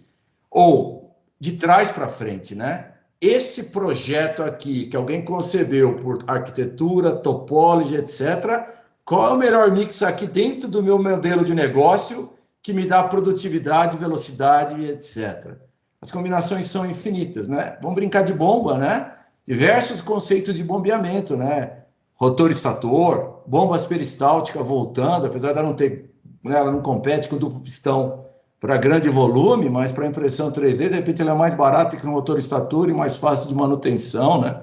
Ou de trás para frente, né? Esse projeto aqui, que alguém concebeu por arquitetura, topologia, etc., qual é o melhor mix aqui dentro do meu modelo de negócio que me dá produtividade, velocidade, etc. As combinações são infinitas, né? Vamos brincar de bomba, né? Diversos conceitos de bombeamento, né? Rotor estator, bombas peristálticas voltando, apesar de ela não ter, né, ela não compete com duplo pistão para grande volume, mas para impressão 3D, de repente ela é mais barata que um motor estator e mais fácil de manutenção, né?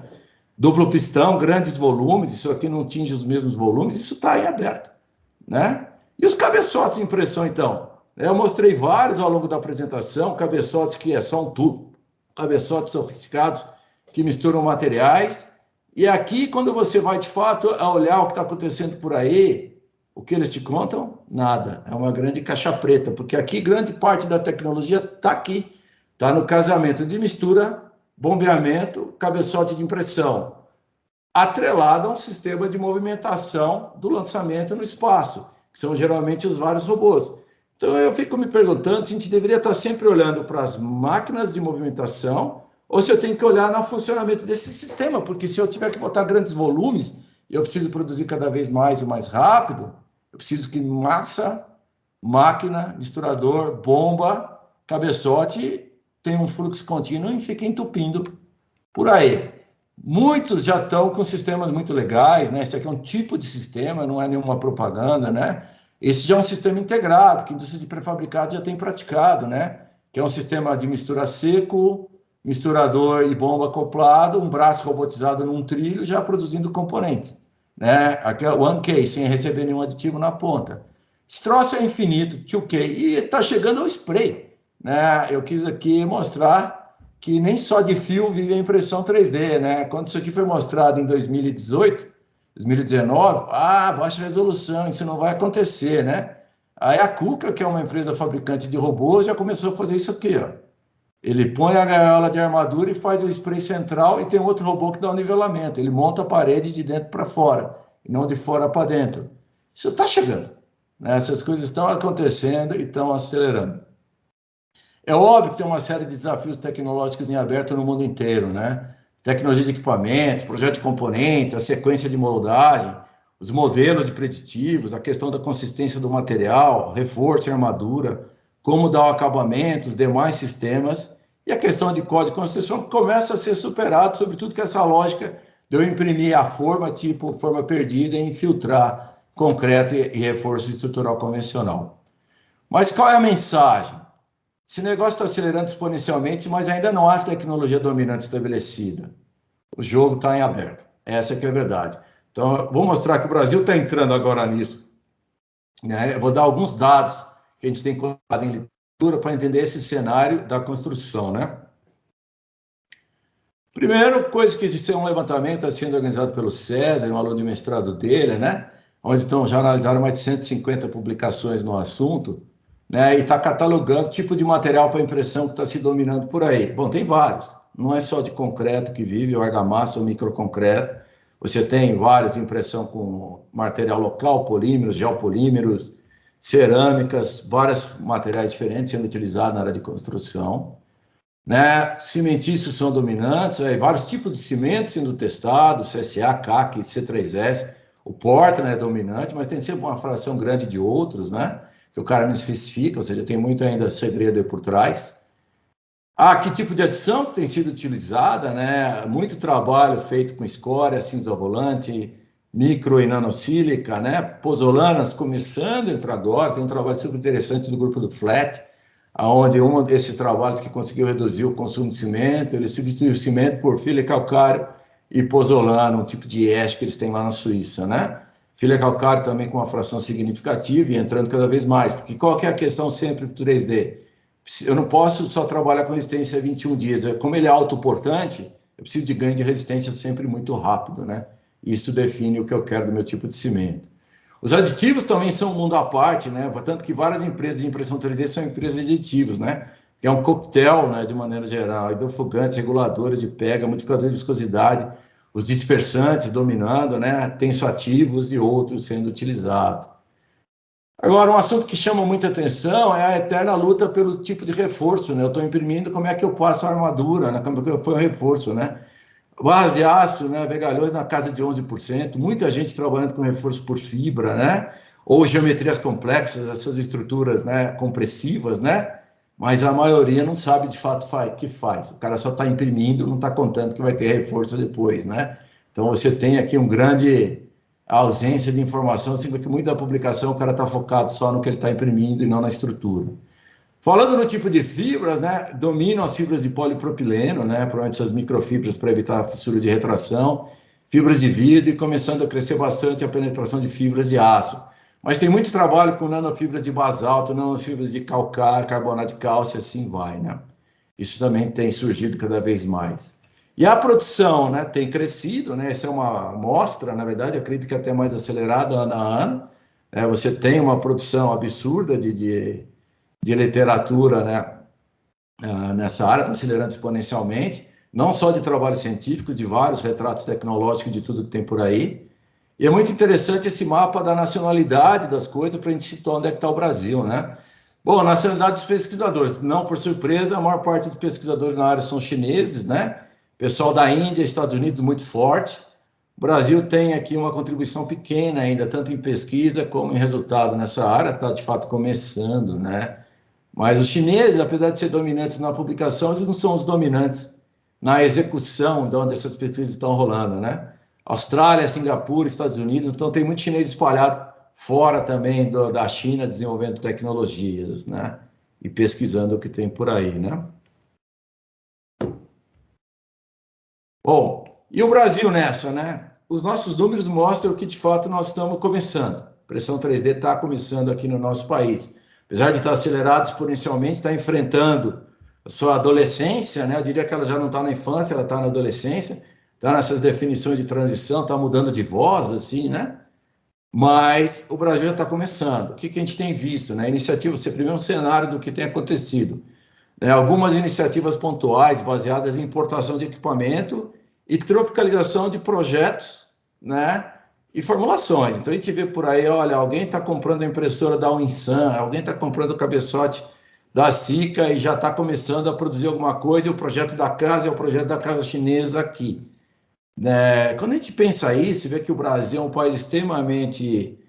Duplo pistão, grandes volumes, isso aqui não atinge os mesmos volumes, isso está aí aberto, né? E os cabeçotes de impressão, então? Eu mostrei vários ao longo da apresentação, cabeçotes que é só um tubo, cabeçotes sofisticados que misturam materiais, e aqui, quando você vai de fato a olhar o que está acontecendo por aí, o que eles te contam? Nada. É uma grande caixa preta, porque aqui grande parte da tecnologia está aqui. Está no casamento de mistura, bombeamento, cabeçote de impressão, atrelado a um sistema de movimentação do lançamento no espaço, que são geralmente os vários robôs. Então eu fico me perguntando se a gente deveria estar sempre olhando para as máquinas de movimentação ou se eu tenho que olhar no funcionamento desse sistema, porque se eu tiver que botar grandes volumes, eu preciso produzir cada vez mais e mais rápido, eu preciso que massa, máquina, misturador, bomba, cabeçote tenha um fluxo contínuo e fique entupindo por aí. Muitos já estão com sistemas muito legais, né? Esse aqui é um tipo de sistema, não é nenhuma propaganda, né? Esse já é um sistema integrado, que a indústria de pré-fabricado já tem praticado, né? Que é um sistema de mistura seco, misturador e bomba acoplado, um braço robotizado num trilho, já produzindo componentes, né? Aqui é one K, sem receber nenhum aditivo na ponta. Esse troço é infinito, 2K, e está chegando ao spray, né? Eu quis aqui mostrar que nem só de fio vive a impressão 3D, né? Quando isso aqui foi mostrado em 2018, 2019, baixa resolução, isso não vai acontecer, né? Aí a Kuka, que é uma empresa fabricante de robôs, já começou a fazer isso aqui, ó. Ele põe a gaiola de armadura e faz o spray central e tem outro robô que dá o nivelamento. Ele monta a parede de dentro para fora, e não de fora para dentro. Isso está chegando, né? Essas coisas estão acontecendo e estão acelerando. É óbvio que tem uma série de desafios tecnológicos em aberto no mundo inteiro, né? Tecnologia de equipamentos, projeto de componentes, a sequência de moldagem, os modelos de preditivos, a questão da consistência do material, reforço e armadura, como dar o acabamento, os demais sistemas, e a questão de código de construção que começa a ser superado, sobretudo com essa lógica de eu imprimir a forma, tipo forma perdida, e infiltrar concreto e reforço estrutural convencional. Mas qual é a mensagem? Esse negócio está acelerando exponencialmente, mas ainda não há tecnologia dominante estabelecida. O jogo está em aberto. Essa que é a verdade. Então, eu vou mostrar que o Brasil está entrando agora nisso, né? Eu vou dar alguns dados que a gente tem colocado em leitura para entender esse cenário da construção, né? Primeiro, coisa que isso é um levantamento está sendo organizado pelo César, um aluno de mestrado dele, né? Onde então já analisaram mais de 150 publicações no assunto, né? E está catalogando o tipo de material para impressão que está se dominando por aí. Bom, tem vários. Não é só de concreto que vive, o argamassa, o microconcreto. Você tem vários de impressão com material local, polímeros, geopolímeros, cerâmicas, vários materiais diferentes sendo utilizados na área de construção, né? Cimentícios são dominantes, vários tipos de cimento sendo testados, CSA, CAC, C3S. O Portland é dominante, mas tem sempre uma fração grande de outros, né? Que o cara não especifica, ou seja, tem muito ainda segredo aí por trás. Que tipo de adição que tem sido utilizada, né? Muito trabalho feito com escória, cinza volante, micro e nanosílica, né? Pozolanas começando a entrar agora, tem um trabalho super interessante do grupo do Flat, onde um desses trabalhos que conseguiu reduzir o consumo de cimento, ele substituiu o cimento por filha calcário e pozolana, um tipo de hash que eles têm lá na Suíça, né? Filha calcário também com uma fração significativa e entrando cada vez mais, porque qual que é a questão sempre do 3D? Eu não posso só trabalhar com resistência 21 dias, como ele é autoportante, eu preciso de ganho de resistência sempre muito rápido, né? Isso define o que eu quero do meu tipo de cimento. Os aditivos também são um mundo à parte, né? Tanto que várias empresas de impressão 3D são empresas de aditivos, né? Que é um coquetel, né, de maneira geral, hidrofogantes, reguladores de pega, modificadores de viscosidade, os dispersantes dominando, né? Tensoativos e outros sendo utilizados. Agora, um assunto que chama muita atenção é a eterna luta pelo tipo de reforço, né? Eu estou imprimindo, como é que eu passo a armadura, né? Como é que foi o reforço, né? Barras de aço, né? Vegalhões na casa de 11%, muita gente trabalhando com reforço por fibra, né? Ou geometrias complexas, essas estruturas, né, compressivas, né? Mas a maioria não sabe de fato o que faz. O cara só está imprimindo, não está contando que vai ter reforço depois, né? Então você tem aqui um grande ausência de informação, assim, porque muita publicação o cara está focado só no que ele está imprimindo e não na estrutura. Falando no tipo de fibras, né, dominam as fibras de polipropileno, né, provavelmente essas microfibras para evitar a fissura de retração, fibras de vidro e começando a crescer bastante a penetração de fibras de aço. Mas tem muito trabalho com nanofibras de basalto, nanofibras de calcário, carbonato de cálcio, assim vai, né? Isso também tem surgido cada vez mais. E a produção, né, tem crescido, né? Essa é uma amostra, na verdade, eu acredito que até mais acelerada ano a ano. Você tem uma produção absurda de literatura, né, nessa área, está acelerando exponencialmente, não só de trabalhos científicos, de vários retratos tecnológicos de tudo que tem por aí. E é muito interessante esse mapa da nacionalidade das coisas para a gente situar onde é que está o Brasil, né? Bom, nacionalidade dos pesquisadores. Não por surpresa, a maior parte dos pesquisadores na área são chineses, né? Pessoal da Índia, Estados Unidos muito forte. O Brasil tem aqui uma contribuição pequena ainda, tanto em pesquisa como em resultado nessa área, está de fato começando, né? Mas os chineses, apesar de ser dominantes na publicação, eles não são os dominantes na execução de onde essas pesquisas estão rolando, né? Austrália, Singapura, Estados Unidos, então tem muito chinês espalhado fora também da China, desenvolvendo tecnologias, né? E pesquisando o que tem por aí, né? Bom, e o Brasil nessa, né? Os nossos números mostram que, de fato, nós estamos começando. A impressão 3D está começando aqui no nosso país. Apesar de estar acelerado exponencialmente, está enfrentando a sua adolescência, né? Eu diria que ela já não está na infância, ela está na adolescência, está nessas definições de transição, está mudando de voz, assim, né? Mas o Brasil já está começando. O que a gente tem visto, né? Iniciativa, você primeiro um cenário do que tem acontecido. Algumas iniciativas pontuais baseadas em importação de equipamento e tropicalização de projetos, né, e formulações. Então a gente vê por aí, olha, alguém está comprando a impressora da Winsan, alguém está comprando o cabeçote da Sika e já está começando a produzir alguma coisa, e o projeto da casa é o projeto da casa chinesa aqui. Quando a gente pensa isso, vê que o Brasil é um país extremamente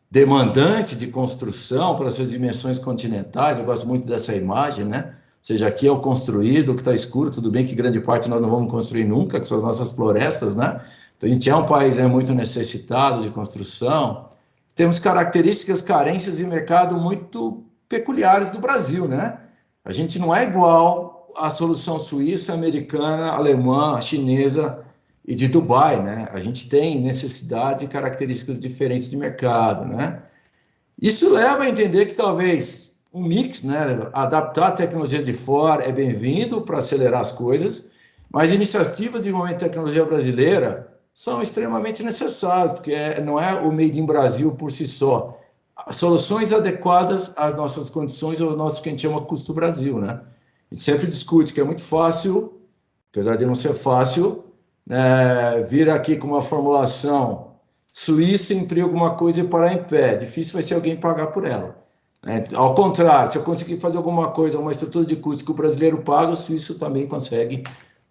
demandante de construção para suas dimensões continentais. Eu gosto muito dessa imagem, né? Ou seja, aqui é o construído, o que está escuro, tudo bem que grande parte nós não vamos construir nunca, que são as nossas florestas, né? Então a gente é um país muito necessitado de construção. Temos características, carências de mercado muito peculiares do Brasil, né? A gente não é igual à solução suíça, americana, alemã, chinesa e de Dubai, né? A gente tem necessidade e características diferentes de mercado, né? Isso leva a entender que talvez um mix, né? Adaptar tecnologias de fora é bem-vindo para acelerar as coisas, mas iniciativas de desenvolvimento de tecnologia brasileira são extremamente necessárias, porque não é o Made in Brasil por si só. Soluções adequadas às nossas condições, ao nosso que a gente chama custo Brasil, né? A gente sempre discute que é muito fácil, apesar de não ser fácil, vir aqui com uma formulação suíça, imprimir alguma coisa e parar em pé. Difícil vai ser alguém pagar por ela. Ao contrário, se eu conseguir fazer alguma coisa, uma estrutura de custo que o brasileiro paga, o suíço também consegue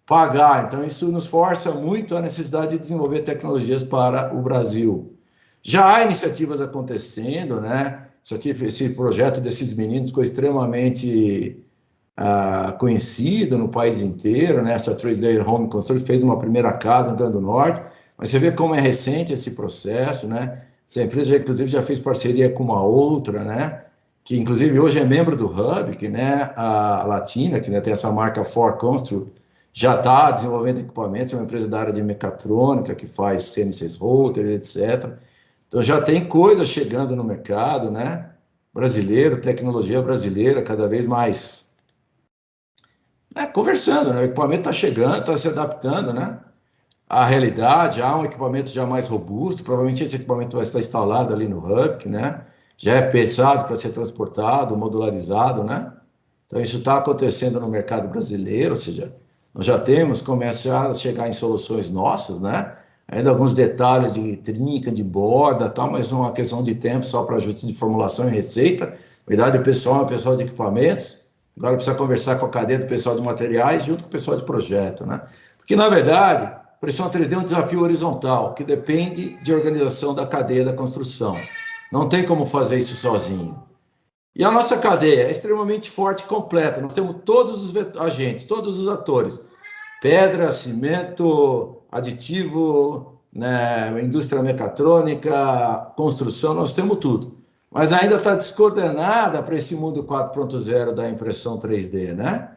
pagar. Então, isso nos força muito a necessidade de desenvolver tecnologias para o Brasil. Já há iniciativas acontecendo, né? Isso aqui, esse projeto desses meninos ficou extremamente conhecido no país inteiro, né? Essa 3D Home Construction fez uma primeira casa no Rio Grande do Norte, mas você vê como é recente esse processo, né? Essa empresa, inclusive, já fez parceria com uma outra, né? Que, inclusive, hoje é membro do Hub, que, né? A Latina, que, né, tem essa marca For Constru, já está desenvolvendo equipamentos, é uma empresa da área de mecatrônica, que faz CNCs routers, etc. Então, já tem coisa chegando no mercado, né? Brasileiro, tecnologia brasileira, cada vez mais conversando, né? O equipamento está chegando, está se adaptando, né? À realidade, há um equipamento já mais robusto, provavelmente esse equipamento vai estar instalado ali no hub, né? Já é pensado para ser transportado, modularizado, né? Então, isso está acontecendo no mercado brasileiro, ou seja, nós já temos começado a chegar em soluções nossas, né? Ainda alguns detalhes de trinca, de borda, tal, mas uma questão de tempo só para ajuste de formulação e receita. Na verdade, o pessoal é o pessoal de equipamentos, agora precisa conversar com a cadeia do pessoal de materiais junto com o pessoal de projeto, né? Porque, na verdade, pressão 3D é um desafio horizontal, que depende de organização da cadeia da construção. Não tem como fazer isso sozinho. E a nossa cadeia é extremamente forte e completa. Nós temos todos os agentes, todos os atores. Pedra, cimento, aditivo, né, indústria mecatrônica, construção, nós temos tudo. Mas ainda está descoordenada para esse mundo 4.0 da impressão 3D, né?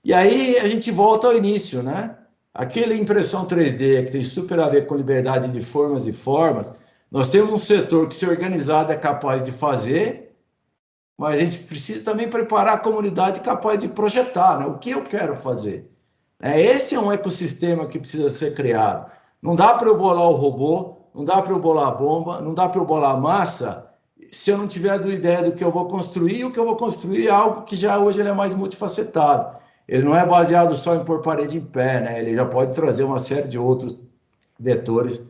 E aí a gente volta ao início, né? Aquela impressão 3D que tem super a ver com liberdade de formas e formas, nós temos um setor que, se organizado, é capaz de fazer, mas a gente precisa também preparar a comunidade capaz de projetar, né? O que eu quero fazer. Esse é um ecossistema que precisa ser criado. Não dá para eu bolar o robô, não dá para eu bolar a bomba, não dá para eu bolar a massa, se eu não tiver a ideia do que eu vou construir. O que eu vou construir é algo que já hoje ele é mais multifacetado. Ele não é baseado só em pôr parede em pé, né? Ele já pode trazer uma série de outros vetores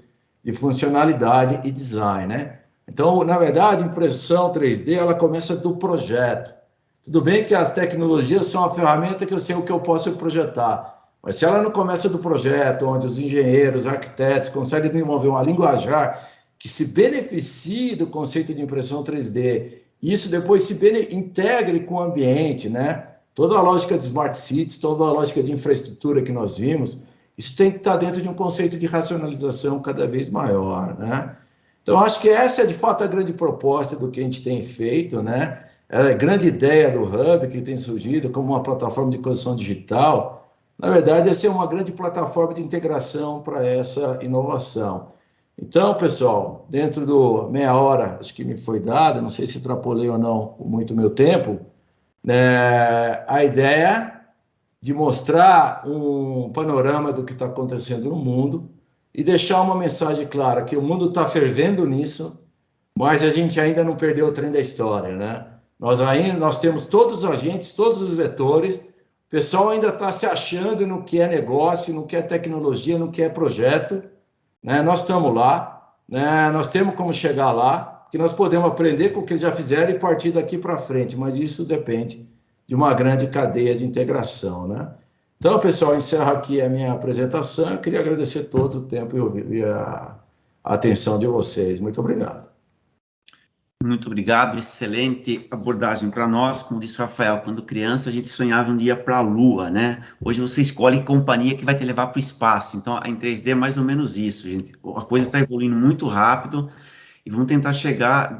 de funcionalidade e design, né? Então, na verdade, a impressão 3D, ela começa do projeto. Tudo bem que as tecnologias são a ferramenta que eu sei o que eu posso projetar, mas se ela não começa do projeto, onde os engenheiros, arquitetos conseguem desenvolver uma linguajar que se beneficie do conceito de impressão 3D, isso depois se integre com o ambiente, né? Toda a lógica de smart cities, toda a lógica de infraestrutura que nós vimos, isso tem que estar dentro de um conceito de racionalização cada vez maior, né? Então, acho que essa é, de fato, a grande proposta do que a gente tem feito, né? A grande ideia do Hub, que tem surgido como uma plataforma de construção digital, na verdade, é ser uma grande plataforma de integração para essa inovação. Então, pessoal, dentro do meia hora, acho que me foi dada, não sei se extrapolei ou não muito o meu tempo, né? A ideia de mostrar um panorama do que está acontecendo no mundo e deixar uma mensagem clara que o mundo está fervendo nisso, mas a gente ainda não perdeu o trem da história, né? Nós temos todos os agentes, todos os vetores, o pessoal ainda está se achando no que é negócio, no que é tecnologia, no que é projeto, né? Nós estamos lá, né? Nós temos como chegar lá, que nós podemos aprender com o que eles já fizeram e partir daqui para frente, mas isso depende de uma grande cadeia de integração, né? Então, pessoal, encerro aqui a minha apresentação. Eu queria agradecer todo o tempo e a atenção de vocês. Muito obrigado. Muito obrigado, excelente abordagem para nós. Como disse o Rafael, quando criança a gente sonhava um dia para a Lua, né? Hoje você escolhe companhia que vai te levar para o espaço. Então, em 3D é mais ou menos isso, gente. A coisa está evoluindo muito rápido e vamos tentar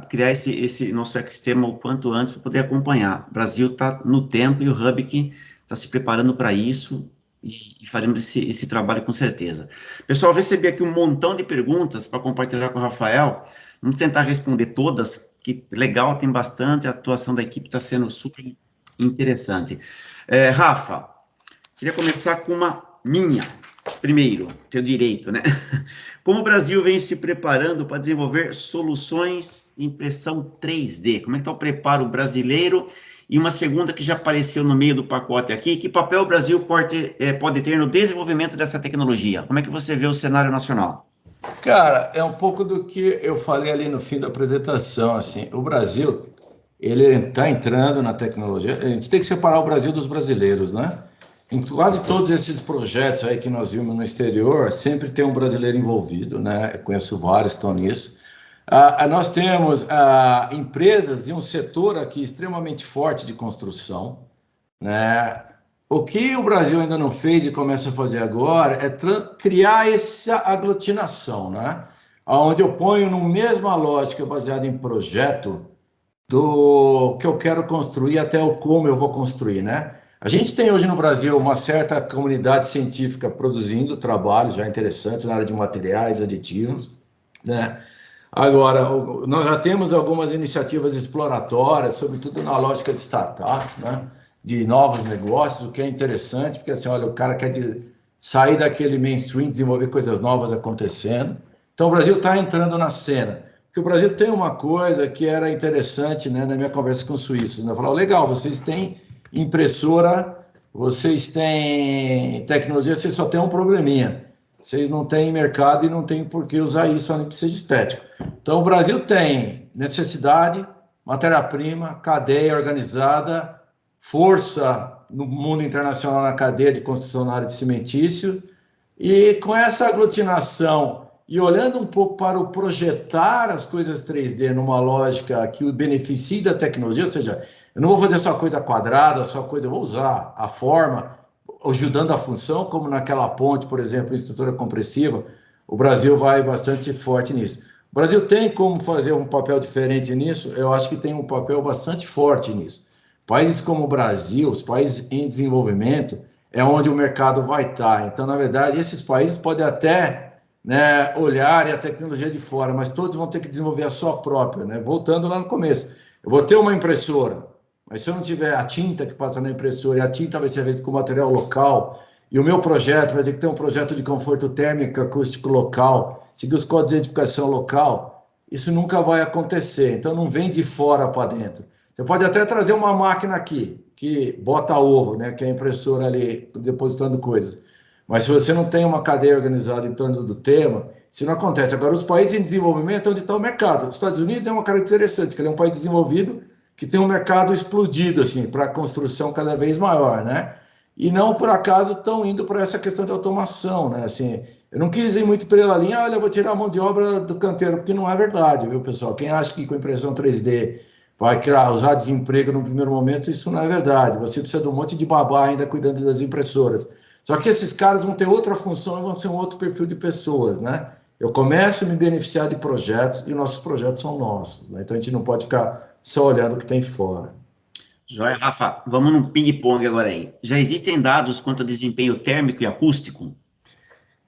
criar esse nosso ecossistema o quanto antes para poder acompanhar. O Brasil está no tempo e o Hubik está se preparando para isso e faremos esse trabalho com certeza. Pessoal, recebi aqui um montão de perguntas para compartilhar com o Rafael. Vamos tentar responder todas, que legal, tem bastante, a atuação da equipe está sendo super interessante. Rafa, queria começar com uma minha, primeiro, teu direito, né? Como o Brasil vem se preparando para desenvolver soluções de impressão 3D? Como é que está o preparo brasileiro? E uma segunda que já apareceu no meio do pacote aqui, que papel o Brasil pode ter no desenvolvimento dessa tecnologia? Como é que você vê o cenário nacional? Cara, é um pouco do que eu falei ali no fim da apresentação, assim, o Brasil, ele está entrando na tecnologia, a gente tem que separar o Brasil dos brasileiros, né? Em quase todos esses projetos aí que nós vimos no exterior, sempre tem um brasileiro envolvido, né? Eu conheço vários que estão nisso. Nós temos empresas de um setor aqui extremamente forte de construção, né? O que o Brasil ainda não fez e começa a fazer agora é criar essa aglutinação, né? Onde eu ponho na mesma lógica baseada em projeto do que eu quero construir até o como eu vou construir, né? A gente tem hoje no Brasil uma certa comunidade científica produzindo trabalhos já interessantes na área de materiais, aditivos, né? Agora, nós já temos algumas iniciativas exploratórias, sobretudo na lógica de startups, né? De novos negócios, o que é interessante, porque assim, olha, o cara quer sair daquele mainstream, desenvolver coisas novas acontecendo. Então, o Brasil está entrando na cena. Porque o Brasil tem uma coisa que era interessante, né, na minha conversa com os suíços. Né? Eu falava, legal, vocês têm impressora, vocês têm tecnologia, vocês só têm um probleminha. Vocês não têm mercado e não tem por que usar isso, além de ser estético. Então, o Brasil tem necessidade, matéria-prima, cadeia organizada, força no mundo internacional na cadeia de construção na área de cimentício, e com essa aglutinação e olhando um pouco para o projetar as coisas 3D numa lógica que o beneficie da tecnologia, ou seja, eu não vou fazer só coisa quadrada, só coisa, eu vou usar a forma, ajudando a função, como naquela ponte, por exemplo, estrutura compressiva, o Brasil vai bastante forte nisso. O Brasil tem como fazer um papel diferente nisso? Eu acho que tem um papel bastante forte nisso. Países como o Brasil, os países em desenvolvimento, é onde o mercado vai estar. Então, na verdade, esses países podem até, né, olhar a tecnologia de fora, mas todos vão ter que desenvolver a sua própria, né? Voltando lá no começo, eu vou ter uma impressora, mas se eu não tiver a tinta que passa na impressora, e a tinta vai ser feita com material local, e o meu projeto vai ter que ter um projeto de conforto térmico acústico local, seguir os códigos de identificação local, isso nunca vai acontecer. Então, não vem de fora para dentro. Você pode até trazer uma máquina aqui, que bota ovo, né, que é a impressora ali, depositando coisas. Mas se você não tem uma cadeia organizada em torno do tema, isso não acontece. Agora, os países em desenvolvimento é onde está o mercado. Os Estados Unidos é uma cara interessante, que ele é um país desenvolvido que tem um mercado explodido, assim, para a construção cada vez maior, né? E não, por acaso, estão indo para essa questão de automação, né? Assim, eu não quis ir muito pela linha, olha, eu vou tirar a mão de obra do canteiro, porque não é verdade, viu, pessoal? Quem acha que com impressão 3D vai causar desemprego no primeiro momento, isso não é verdade. Você precisa de um monte de babá ainda cuidando das impressoras. Só que esses caras vão ter outra função, vão ser um outro perfil de pessoas, né? Eu começo a me beneficiar de projetos e nossos projetos são nossos, né? Então a gente não pode ficar só olhando o que tem fora. Joia, Rafa, vamos num ping-pong agora aí. Já existem dados quanto ao desempenho térmico e acústico?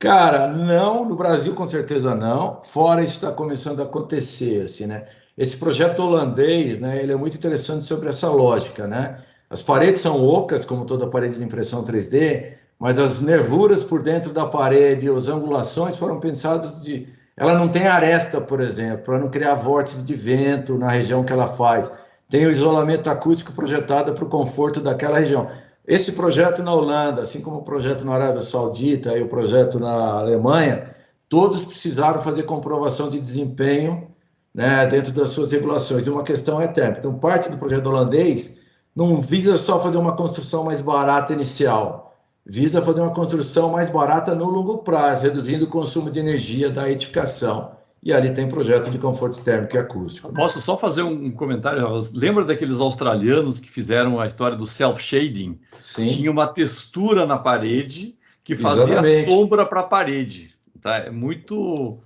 Cara, não, no Brasil com certeza não. Fora isso está começando a acontecer, assim, né? Esse projeto holandês, né? Ele é muito interessante sobre essa lógica, né? As paredes são ocas, como toda parede de impressão 3D, mas as nervuras por dentro da parede, as angulações foram pensadas de. Ela não tem aresta, por exemplo, para não criar vórtices de vento na região que ela faz. Tem o isolamento acústico projetado para o conforto daquela região. Esse projeto na Holanda, assim como o projeto na Arábia Saudita e o projeto na Alemanha, todos precisaram fazer comprovação de desempenho, né, dentro das suas regulações. E uma questão é térmica. Então, parte do projeto holandês não visa só fazer uma construção mais barata inicial, visa fazer uma construção mais barata no longo prazo, reduzindo o consumo de energia da edificação. E ali tem projeto de conforto térmico e acústico. Posso só fazer um comentário? Lembra daqueles australianos que fizeram a história do self-shading? Sim. Tinha uma textura na parede que fazia Exatamente. sombra para a parede. Tá? É muito...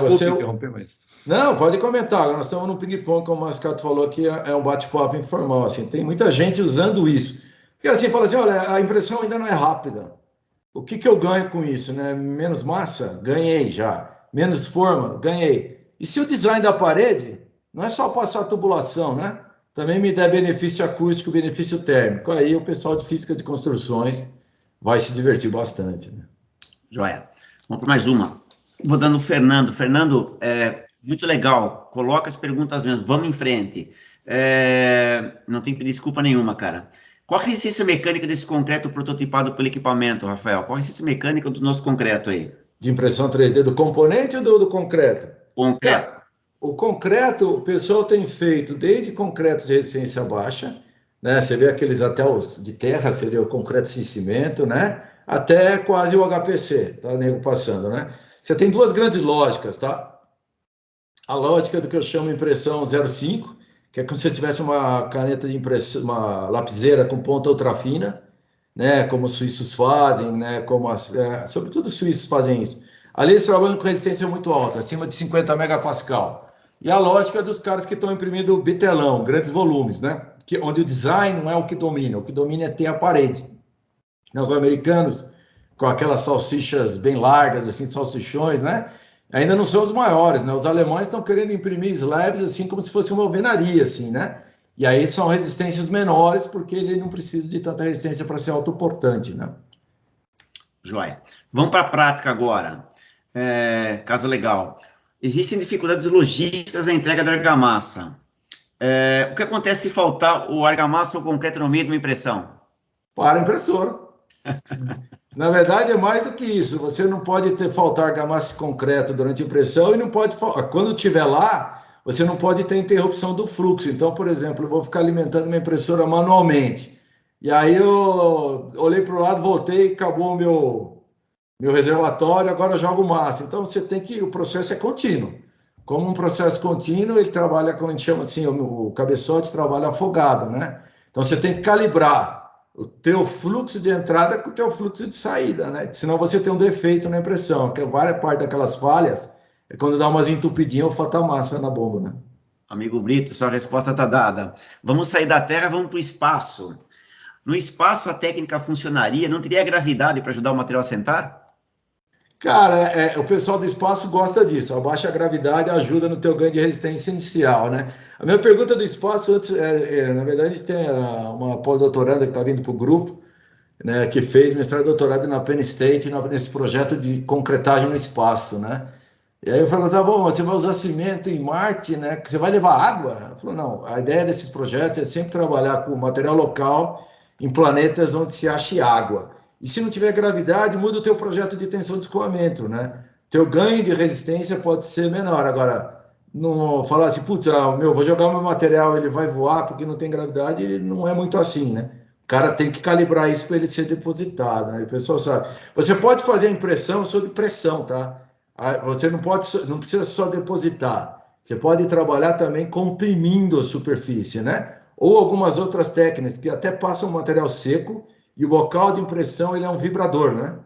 Você... interromper, mas... Não, pode comentar. Nós estamos no ping-pong, como o Mascato falou aqui, é um bate-papo informal. Assim, tem muita gente usando isso. Porque assim, fala assim, olha, a impressão ainda não é rápida. O que eu ganho com isso, né? Menos massa? Ganhei já. Menos forma? Ganhei. E se o design da parede não é só passar a tubulação, né? Também me der benefício acústico, benefício térmico. Aí o pessoal de física de construções vai se divertir bastante, né? Joia. Vamos para mais uma. Vou dando o Fernando. Fernando, muito legal. Coloca as perguntas mesmo. Vamos em frente. Não tem desculpa nenhuma, cara. Qual a resistência mecânica desse concreto prototipado pelo equipamento, Rafael? Qual a resistência mecânica do nosso concreto aí? De impressão 3D do componente ou do concreto? Concreto. Cara, o concreto, o pessoal tem feito desde concretos de resistência baixa, né? Você vê aqueles até os de terra, seria o concreto sem cimento, né? Até quase o HPC, tá, nego passando, né? Você tem duas grandes lógicas, tá? A lógica do que eu chamo impressão 0,5, que é como se você tivesse uma caneta de impressão, uma lapiseira com ponta ultra fina, né? Como os suíços fazem, né? Sobretudo os suíços fazem isso. Ali eles trabalham com resistência muito alta, acima de 50 megapascal. E a lógica dos caras que estão imprimindo bitelão, grandes volumes, né? Onde o design não é o que domina é ter a parede. Os americanos, com aquelas salsichas bem largas, assim, salsichões, né? Ainda não são os maiores, né? Os alemães estão querendo imprimir slabs, assim, como se fosse uma alvenaria, assim, né? E aí são resistências menores, porque ele não precisa de tanta resistência para ser autoportante, né? Joia. Vamos para a prática agora. Caso legal. Existem dificuldades logísticas na entrega da argamassa. O que acontece se faltar o argamassa ou o concreto no meio de uma impressão? Para a impressora. Na verdade, é mais do que isso. Você não pode faltar argamassa e concreto durante a impressão e não pode... Quando estiver lá, você não pode ter interrupção do fluxo. Então, por exemplo, eu vou ficar alimentando minha impressora manualmente. E aí eu olhei para o lado, voltei, acabou o meu reservatório, agora eu jogo massa. Então, você tem que... O processo é contínuo. Como um processo contínuo, ele trabalha, como a gente chama assim, o cabeçote trabalha afogado, né? Então, você tem que calibrar o teu fluxo de entrada com o teu fluxo de saída, né? Senão você tem um defeito na impressão, que várias partes daquelas falhas é quando dá umas entupidinhas ou falta massa na bomba, né? Amigo Brito, sua resposta está dada. Vamos sair da Terra, vamos para o espaço. No espaço, a técnica funcionaria? Não teria gravidade para ajudar o material a sentar? Cara, o pessoal do espaço gosta disso. A baixa gravidade ajuda no teu ganho de resistência inicial, né? A minha pergunta do espaço, antes, na verdade, tem uma pós-doutoranda que está vindo para o grupo, né, que fez mestrado e doutorado na Penn State, nesse projeto de concretagem no espaço, né? E aí eu falei, tá bom, você vai usar cimento em Marte, né? Que você vai levar água? Ela falou, não, a ideia desses projetos é sempre trabalhar com material local em planetas onde se ache água. E se não tiver gravidade, muda o teu projeto de tensão de escoamento, né? Teu ganho de resistência pode ser menor. Agora, não falar assim, putz, vou jogar meu material, ele vai voar porque não tem gravidade, ele não é muito assim, né? O cara tem que calibrar isso para ele ser depositado, né? O pessoal sabe. Você pode fazer a impressão sob pressão, tá? Você não precisa só depositar. Você pode trabalhar também comprimindo a superfície, né? Ou algumas outras técnicas que até passam o material seco e o bocal de impressão ele é um vibrador, né?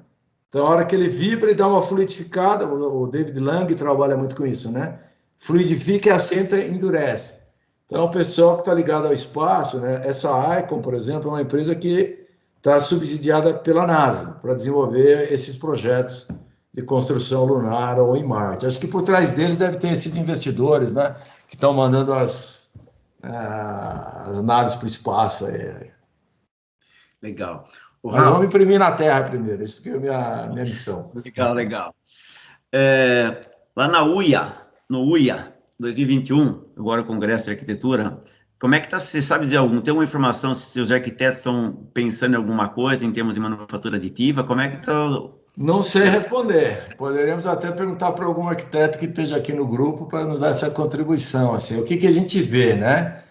Então, a hora que ele vibra e dá uma fluidificada, o David Lang trabalha muito com isso, né? Fluidifica e assenta e endurece. Então, o pessoal que está ligado ao espaço, né? Essa Icon, por exemplo, é uma empresa que está subsidiada pela NASA para desenvolver esses projetos de construção lunar ou em Marte. Acho que por trás deles deve ter esses investidores, né? Que estão mandando as naves para o espaço. Legal. O Mas Rafa, vamos imprimir na Terra primeiro, isso que é a minha missão. legal, legal. Lá na UIA, no UIA 2021, agora o Congresso de Arquitetura, como é que está? Você sabe de algum? Tem alguma informação se os arquitetos estão pensando em alguma coisa em termos de manufatura aditiva? Como é que está? Não sei responder. Poderíamos até perguntar para algum arquiteto que esteja aqui no grupo para nos dar essa contribuição. Assim, o que, que a gente vê, né?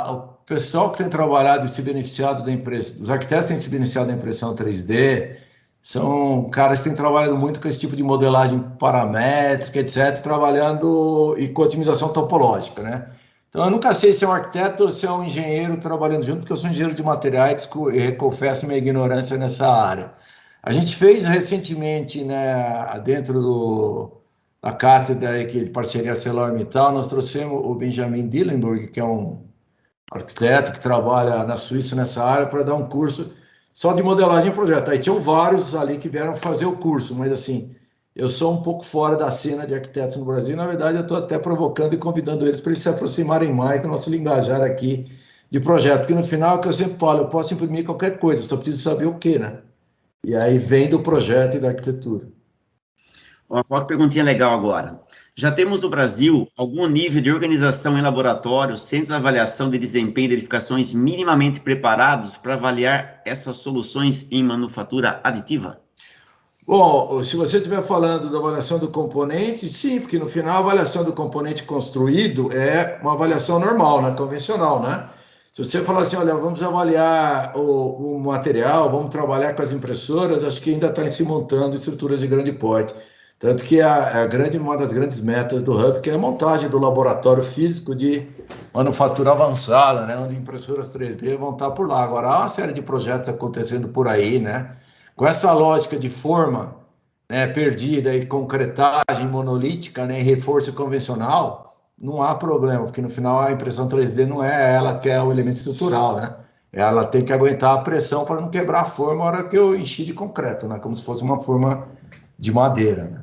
O pessoal que tem trabalhado e se beneficiado da impressão, os arquitetos têm se beneficiado da impressão 3D, são caras que têm trabalhado muito com esse tipo de modelagem paramétrica, etc., trabalhando e com otimização topológica, né? Então, eu nunca sei se é um arquiteto ou se é um engenheiro trabalhando junto, porque eu sou engenheiro de materiais e confesso minha ignorância nessa área. A gente fez recentemente, né, da cátedra de parceria ArcelorMittal, nós trouxemos o Benjamin Dillenburg, que é um arquiteto que trabalha na Suíça nessa área, para dar um curso só de modelagem em projeto. Aí tinham vários ali que vieram fazer o curso, mas assim, eu sou um pouco fora da cena de arquitetos no Brasil. Na verdade, eu estou até provocando e convidando eles para eles se aproximarem mais do nosso linguajar aqui de projeto, porque no final, é o que eu sempre falo, eu posso imprimir qualquer coisa, só preciso saber o que, né? E aí vem do projeto e da arquitetura. Uma perguntinha legal agora. Já temos no Brasil algum nível de organização em laboratórios, centros de avaliação de desempenho e verificações minimamente preparados para avaliar essas soluções em manufatura aditiva? Bom, se você estiver falando da avaliação do componente, sim, porque no final a avaliação do componente construído é uma avaliação normal, né, convencional, né? Se você falar assim, olha, vamos avaliar o material, vamos trabalhar com as impressoras, acho que ainda está se montando estruturas de grande porte. Tanto que uma das grandes metas do Hub que é a montagem do laboratório físico de manufatura avançada, né, onde impressoras 3D vão estar por lá. Agora, há uma série de projetos acontecendo por aí, né? Com essa lógica de forma, né, perdida e concretagem monolítica, né, e reforço convencional, não há problema, porque no final a impressão 3D não é ela que é o elemento estrutural, né? Ela tem que aguentar a pressão para não quebrar a forma na hora que eu enchi de concreto, né? Como se fosse uma forma de madeira, né?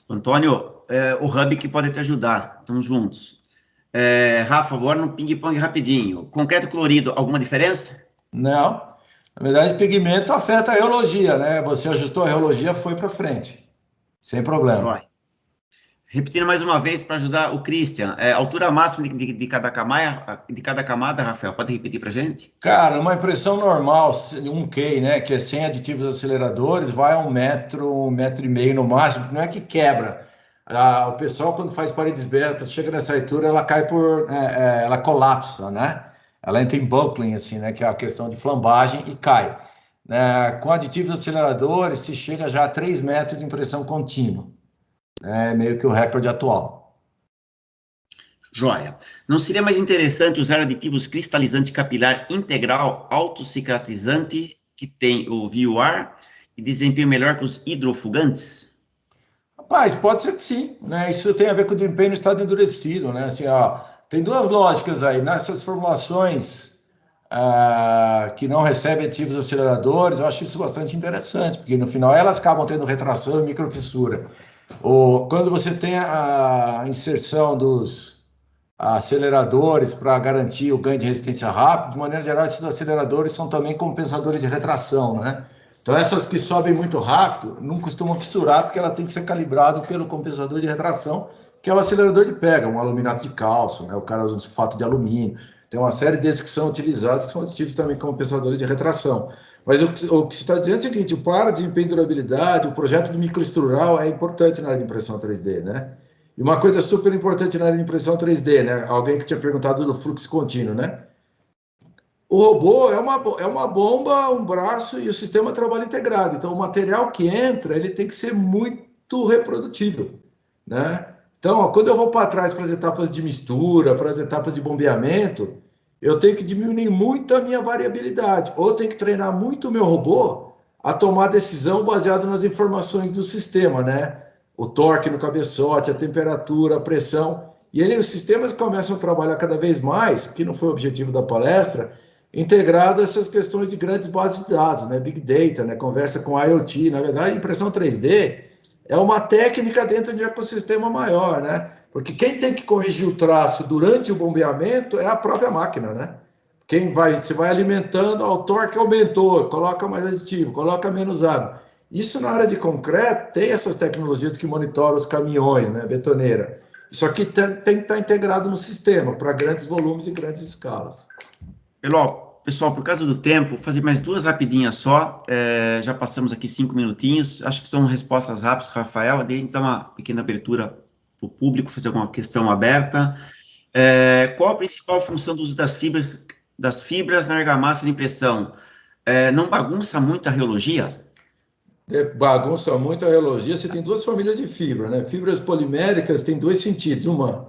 Antônio, o Hub que pode te ajudar, estamos juntos. Rafa, agora no ping-pong rapidinho. Concreto colorido, alguma diferença? Não. Na verdade, pigmento afeta a reologia, né? Você ajustou a reologia, foi para frente. Sem problema. Joia. Repetindo mais uma vez para ajudar o Christian, altura máxima de cada camada, Rafael, pode repetir para a gente? Cara, uma impressão normal, 1K, né? Que é sem aditivos aceleradores, vai a 1 metro, 1,5 metro no máximo, não é que quebra. O pessoal, quando faz paredes betas, chega nessa altura, ela cai ela colapsa, né? Ela entra em buckling, assim, né? Que é a questão de flambagem e cai. Com aditivos aceleradores, se chega já a 3 metros de impressão contínua. É meio que o recorde atual. Joia. Não seria mais interessante usar aditivos cristalizante capilar integral autocicatrizante que tem o VUR e desempenho melhor que os hidrofugantes? Rapaz, pode ser que sim, né? Isso tem a ver com o desempenho no estado endurecido, né? Assim, ó, tem duas lógicas aí. Nessas formulações que não recebem ativos aceleradores, eu acho isso bastante interessante, porque no final elas acabam tendo retração e microfissura. Quando você tem a inserção dos aceleradores para garantir o ganho de resistência rápido, de maneira geral, esses aceleradores são também compensadores de retração, né? Então, essas que sobem muito rápido não costumam fissurar, porque ela tem que ser calibrada pelo compensador de retração, que é o acelerador de pega, um aluminato de cálcio, né? O cara usa um sulfato de alumínio. Tem uma série desses que são utilizados, que são aditivos também compensadores de retração. Mas o que você está dizendo é o seguinte, para desempenho e durabilidade, o projeto do microestrutural é importante na área de impressão 3D, né? E uma coisa super importante na área de impressão 3D, né? Alguém que tinha perguntado do fluxo contínuo, né? O robô é uma bomba, um braço e o sistema trabalha integrado. Então, o material que entra, ele tem que ser muito reprodutível, né? Então, ó, quando eu vou para trás para as etapas de mistura, para as etapas de bombeamento, eu tenho que diminuir muito a minha variabilidade, ou tenho que treinar muito o meu robô a tomar decisão baseado nas informações do sistema, né? O torque no cabeçote, a temperatura, a pressão. E os sistemas começam a trabalhar cada vez mais, que não foi o objetivo da palestra, integrado a essas questões de grandes bases de dados, né? Big Data, né? Conversa com IoT. Na verdade, impressão 3D é uma técnica dentro de um ecossistema maior, né? Porque quem tem que corrigir o traço durante o bombeamento é a própria máquina, né? Você vai alimentando, o torque aumentou, coloca mais aditivo, coloca menos água. Isso na área de concreto tem essas tecnologias que monitoram os caminhões, né, betoneira. Isso aqui tem que estar integrado no sistema para grandes volumes e grandes escalas. Pessoal, por causa do tempo, vou fazer mais duas rapidinhas só. Já passamos aqui 5 minutinhos. Acho que são respostas rápidas, Rafael. Daí a gente dá uma pequena abertura para o público, fazer alguma questão aberta. Qual a principal função do uso das fibras na argamassa de impressão? Não bagunça muito a rheologia? Bagunça muito a rheologia. Você tem duas famílias de fibra, né? Fibras poliméricas tem dois sentidos. Uma,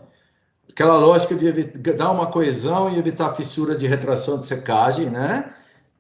aquela lógica de dar uma coesão e evitar fissuras de retração de secagem, né?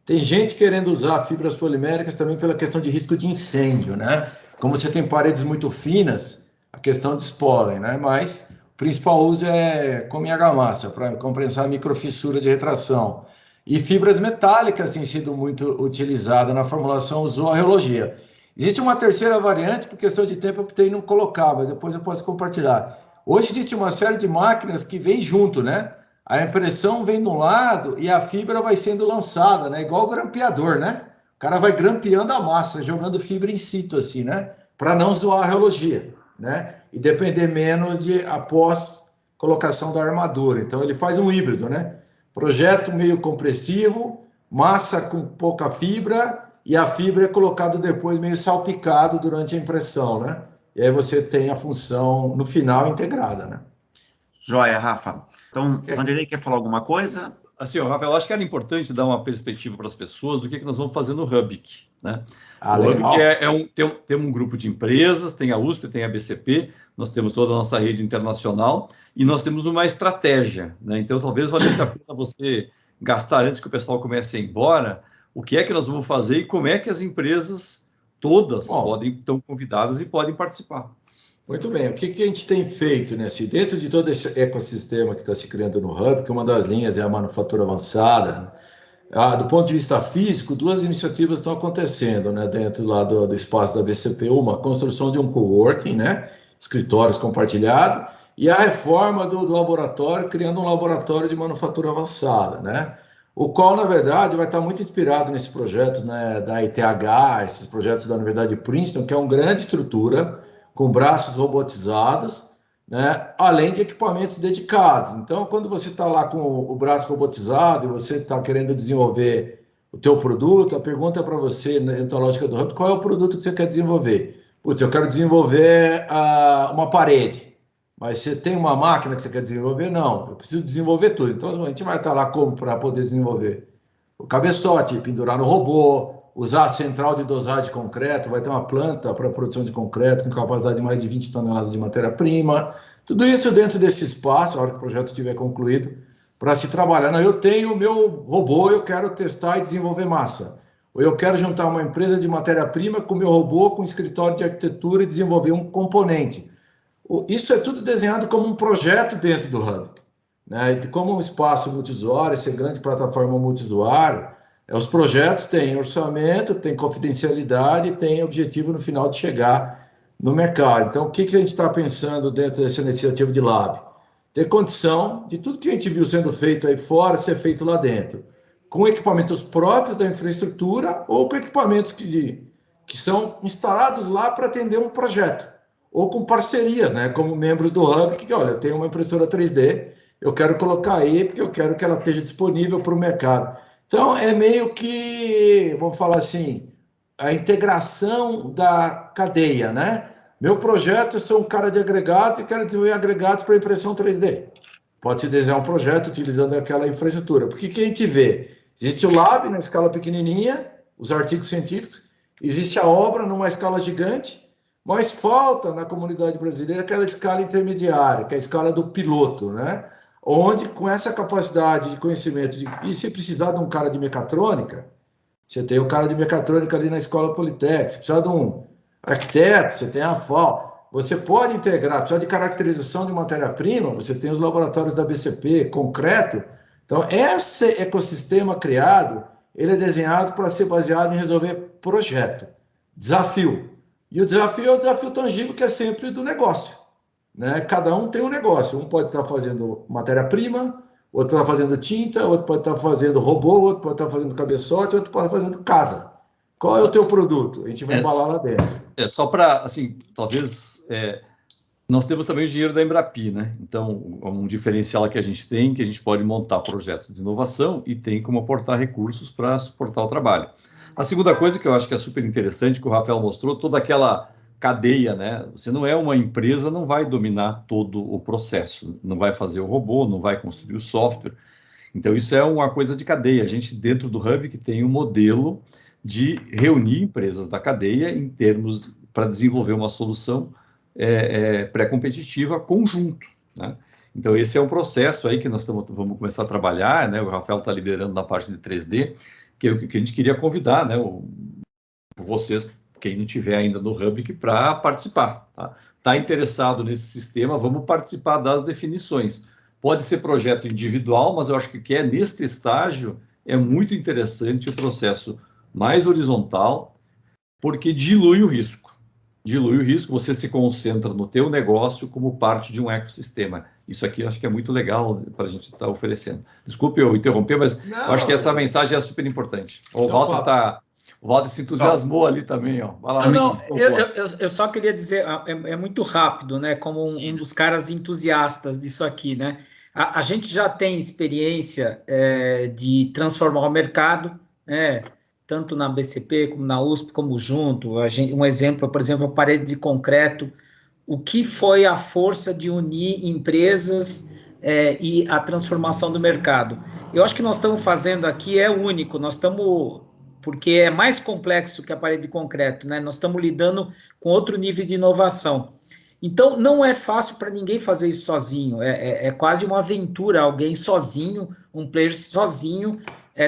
Tem gente querendo usar fibras poliméricas também pela questão de risco de incêndio, né? Como você tem paredes muito finas, a questão de pólen, né? Mas o principal uso é como em argamassa, para compensar a microfissura de retração. E fibras metálicas têm sido muito utilizadas na formulação usou a rheologia. Existe uma terceira variante, por questão de tempo eu optei em não colocar, mas depois eu posso compartilhar. Hoje existe uma série de máquinas que vem junto, né? A impressão vem de um lado e a fibra vai sendo lançada, né? Igual o grampeador, né? O cara vai grampeando a massa, jogando fibra in situ, assim, né? Para não zoar a rheologia, né? E depender menos de após colocação da armadura. Então ele faz um híbrido, né? Projeto meio compressivo, massa com pouca fibra e a fibra é colocado depois meio salpicado durante a impressão, né? E aí você tem a função no final integrada, né? Joia, Rafa. Então, o Vanderlei quer falar alguma coisa? Assim, Rafael, acho que era importante dar uma perspectiva para as pessoas do que nós vamos fazer no Hubic, né? O Legal. Hubic tem um grupo de empresas, tem a USP, tem a BCP, nós temos toda a nossa rede internacional e nós temos uma estratégia, né? Então, talvez valesse a pena você gastar antes que o pessoal comece a ir embora, o que é que nós vamos fazer e como é que as empresas todas estão convidadas e podem participar. Muito bem, o que a gente tem feito, né? Dentro de todo esse ecossistema que está se criando no Hub, que uma das linhas é a manufatura avançada, do ponto de vista físico, duas iniciativas estão acontecendo, né? Dentro lá do espaço da BCP, uma, a construção de um coworking, né? Escritórios compartilhados, e a reforma do laboratório, criando um laboratório de manufatura avançada, né? O qual, na verdade, vai estar muito inspirado nesses projetos, né, da ETH, esses projetos da Universidade de Princeton, que é uma grande estrutura, com braços robotizados, né, além de equipamentos dedicados. Então, quando você está lá com o braço robotizado e você está querendo desenvolver o teu produto, a pergunta para você, dentro da lógica do Hub, qual é o produto que você quer desenvolver? Putz, eu quero desenvolver uma parede. Mas você tem uma máquina que você quer desenvolver? Não, eu preciso desenvolver tudo. Então, a gente vai estar lá como para poder desenvolver o cabeçote, pendurar no robô, usar a central de dosagem de concreto, vai ter uma planta para produção de concreto com capacidade de mais de 20 toneladas de matéria-prima. Tudo isso dentro desse espaço, a hora que o projeto estiver concluído, para se trabalhar. Não, eu tenho o meu robô, eu quero testar e desenvolver massa. Ou eu quero juntar uma empresa de matéria-prima com o meu robô, com um escritório de arquitetura e desenvolver um componente. Isso é tudo desenhado como um projeto dentro do Hub, né? E como um espaço multiusuário, essa grande plataforma multiusuário, os projetos têm orçamento, têm confidencialidade, têm objetivo no final de chegar no mercado. Então, o que a gente está pensando dentro dessa iniciativa de Lab? Ter condição de tudo que a gente viu sendo feito aí fora ser feito lá dentro, com equipamentos próprios da infraestrutura ou com equipamentos que são instalados lá para atender um projeto, ou com parceria, né, como membros do Hub, que olha, eu tenho uma impressora 3D, eu quero colocar aí porque eu quero que ela esteja disponível para o mercado. Então, é meio que, vamos falar assim, a integração da cadeia, né? Meu projeto é ser um cara de agregados e quero desenvolver agregados para impressão 3D. Pode-se desenhar um projeto utilizando aquela infraestrutura. Porque o que a gente vê? Existe o lab na escala pequenininha, os artigos científicos, existe a obra numa escala gigante, Mas falta na comunidade brasileira aquela escala intermediária, que é a escala do piloto, né? Onde, com essa capacidade de conhecimento, e se precisar de um cara de mecatrônica, você tem o cara de mecatrônica ali na escola Politécnica, se precisar de um arquiteto, você tem a FAO. Você pode integrar, precisa de caracterização de matéria-prima, você tem os laboratórios da BCP, concreto. Então, esse ecossistema criado, ele é desenhado para ser baseado em resolver projeto, desafio. E o desafio é o desafio tangível, que é sempre do negócio, né? Cada um tem um negócio. Um pode estar fazendo matéria-prima, outro está fazendo tinta, outro pode estar fazendo robô, outro pode estar fazendo cabeçote, outro pode estar fazendo casa. Qual é o teu produto? A gente vai embalar lá dentro. Só para, assim, talvez... nós temos também o dinheiro da Embrapi, né? Então, um diferencial que a gente tem, que a gente pode montar projetos de inovação e tem como aportar recursos para suportar o trabalho. A segunda coisa que eu acho que é super interessante, que o Rafael mostrou, toda aquela cadeia, né? Você não é uma empresa, não vai dominar todo o processo, não vai fazer o robô, não vai construir o software. Então, isso é uma coisa de cadeia. A gente, dentro do Hub, que tem um modelo de reunir empresas da cadeia em termos para desenvolver uma solução pré-competitiva conjunto, né? Então, esse é um processo aí que nós vamos começar a trabalhar, né? O Rafael está liderando na parte de 3D, que a gente queria convidar, né? Vocês, quem não tiver ainda no Hub, para participar, tá? Está interessado nesse sistema, vamos participar das definições. Pode ser projeto individual, mas eu acho que o que é neste estágio é muito interessante o processo mais horizontal, porque dilui o risco. Dilui o risco, você se concentra no teu negócio como parte de um ecossistema. Isso aqui eu acho que é muito legal para a gente estar oferecendo. Desculpe eu interromper, mas eu acho que essa mensagem é super importante. O Walter se entusiasmou ali também, ó. Vai lá, não, eu só queria dizer, é muito rápido, né? Como um dos caras entusiastas disso aqui, né? A gente já tem experiência de transformar o mercado, né? Tanto na BCP, como na USP, como junto. Um exemplo, por exemplo, a parede de concreto. O que foi a força de unir empresas e a transformação do mercado? Eu acho que nós estamos fazendo aqui é único, nós estamos... porque é mais complexo que a parede de concreto, né? Nós estamos lidando com outro nível de inovação. Então, não é fácil para ninguém fazer isso sozinho, é quase uma aventura, alguém sozinho, um player sozinho,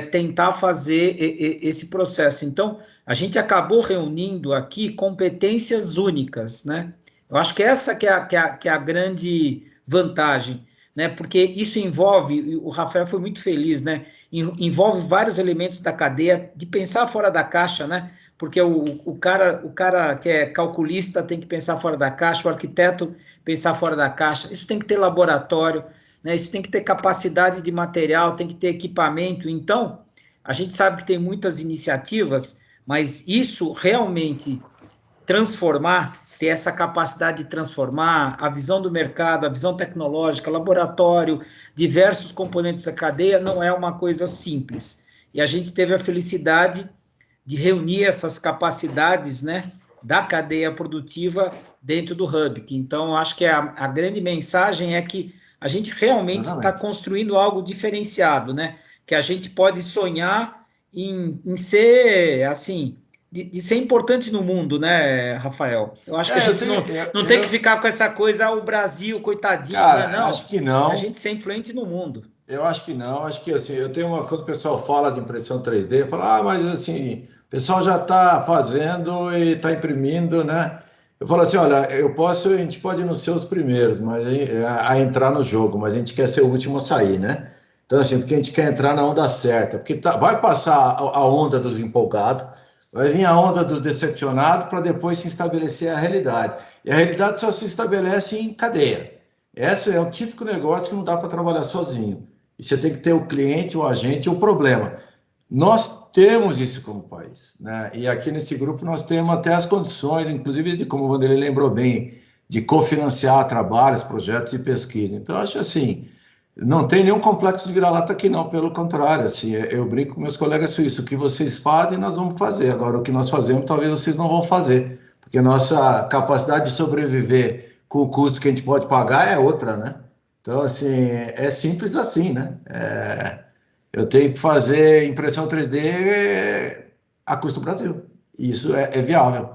tentar fazer esse processo. Então, a gente acabou reunindo aqui competências únicas, né? Eu acho que essa que é a grande vantagem, né? Porque isso envolve, o Rafael foi muito feliz, né? Envolve vários elementos da cadeia de pensar fora da caixa, né? Porque o cara que é calculista tem que pensar fora da caixa, o arquiteto pensar fora da caixa, isso tem que ter laboratório, né? Isso tem que ter capacidade de material, tem que ter equipamento. Então, a gente sabe que tem muitas iniciativas, mas isso realmente transformar, ter essa capacidade de transformar a visão do mercado, a visão tecnológica, laboratório, diversos componentes da cadeia, não é uma coisa simples. E a gente teve a felicidade de reunir essas capacidades, né, da cadeia produtiva dentro do Hub. Então, acho que a grande mensagem é que a gente realmente está construindo algo diferenciado, né, que a gente pode sonhar em ser, assim, de ser importante no mundo, né, Rafael? Eu acho que a gente não tem que ficar com essa coisa, o Brasil, coitadinho, cara, né? Não, acho que não. A gente ser influente no mundo. Eu acho que não, acho que assim, quando o pessoal fala de impressão 3D, fala, mas assim, o pessoal já está fazendo e está imprimindo, né? Eu falo assim, olha, a gente pode não ser os primeiros, mas a entrar no jogo, mas a gente quer ser o último a sair, né? Então, assim, porque a gente quer entrar na onda certa, porque vai passar a onda dos empolgados, vai vir a onda dos decepcionados para depois se estabelecer a realidade. E a realidade só se estabelece em cadeia. Esse é um típico negócio que não dá para trabalhar sozinho. E você tem que ter o cliente, o agente e o problema. Nós temos isso como país, né? E aqui nesse grupo nós temos até as condições, inclusive, de, como o Vanderlei lembrou bem, de cofinanciar trabalhos, projetos e pesquisa. Então, acho assim, não tem nenhum complexo de vira-lata aqui não, pelo contrário, assim, eu brinco com meus colegas suíços, o que vocês fazem, nós vamos fazer. Agora, o que nós fazemos, talvez vocês não vão fazer, porque a nossa capacidade de sobreviver com o custo que a gente pode pagar é outra, né? Então, assim, é simples assim, né? Eu tenho que fazer impressão 3D a custo Brasil. Isso é viável.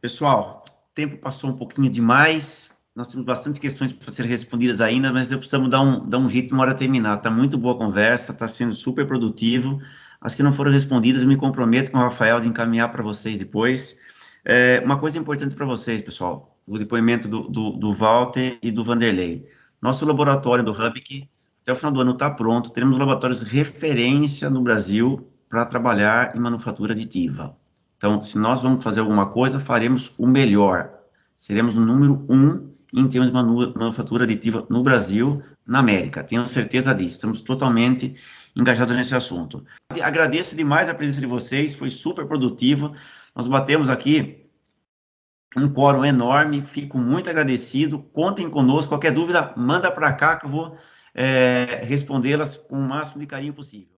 Pessoal, o tempo passou um pouquinho demais, nós temos bastante questões para serem respondidas ainda, mas eu precisamos dar um jeito na hora de terminar. Está muito boa a conversa, está sendo super produtivo. As que não foram respondidas, eu me comprometo com o Rafael de encaminhar para vocês depois. Uma coisa importante para vocês, pessoal, o depoimento do Walter e do Vanderlei. Nosso laboratório do Hubik, até o final do ano está pronto, teremos laboratórios de referência no Brasil para trabalhar em manufatura aditiva. Então, se nós vamos fazer alguma coisa, faremos o melhor. Seremos o número 1 em termos de manufatura aditiva no Brasil, na América. Tenho certeza disso. Estamos totalmente engajados nesse assunto. Agradeço demais a presença de vocês, foi super produtivo. Nós batemos aqui um quórum enorme, fico muito agradecido. Contem conosco. Qualquer dúvida, manda para cá que eu vou respondê-las com o máximo de carinho possível.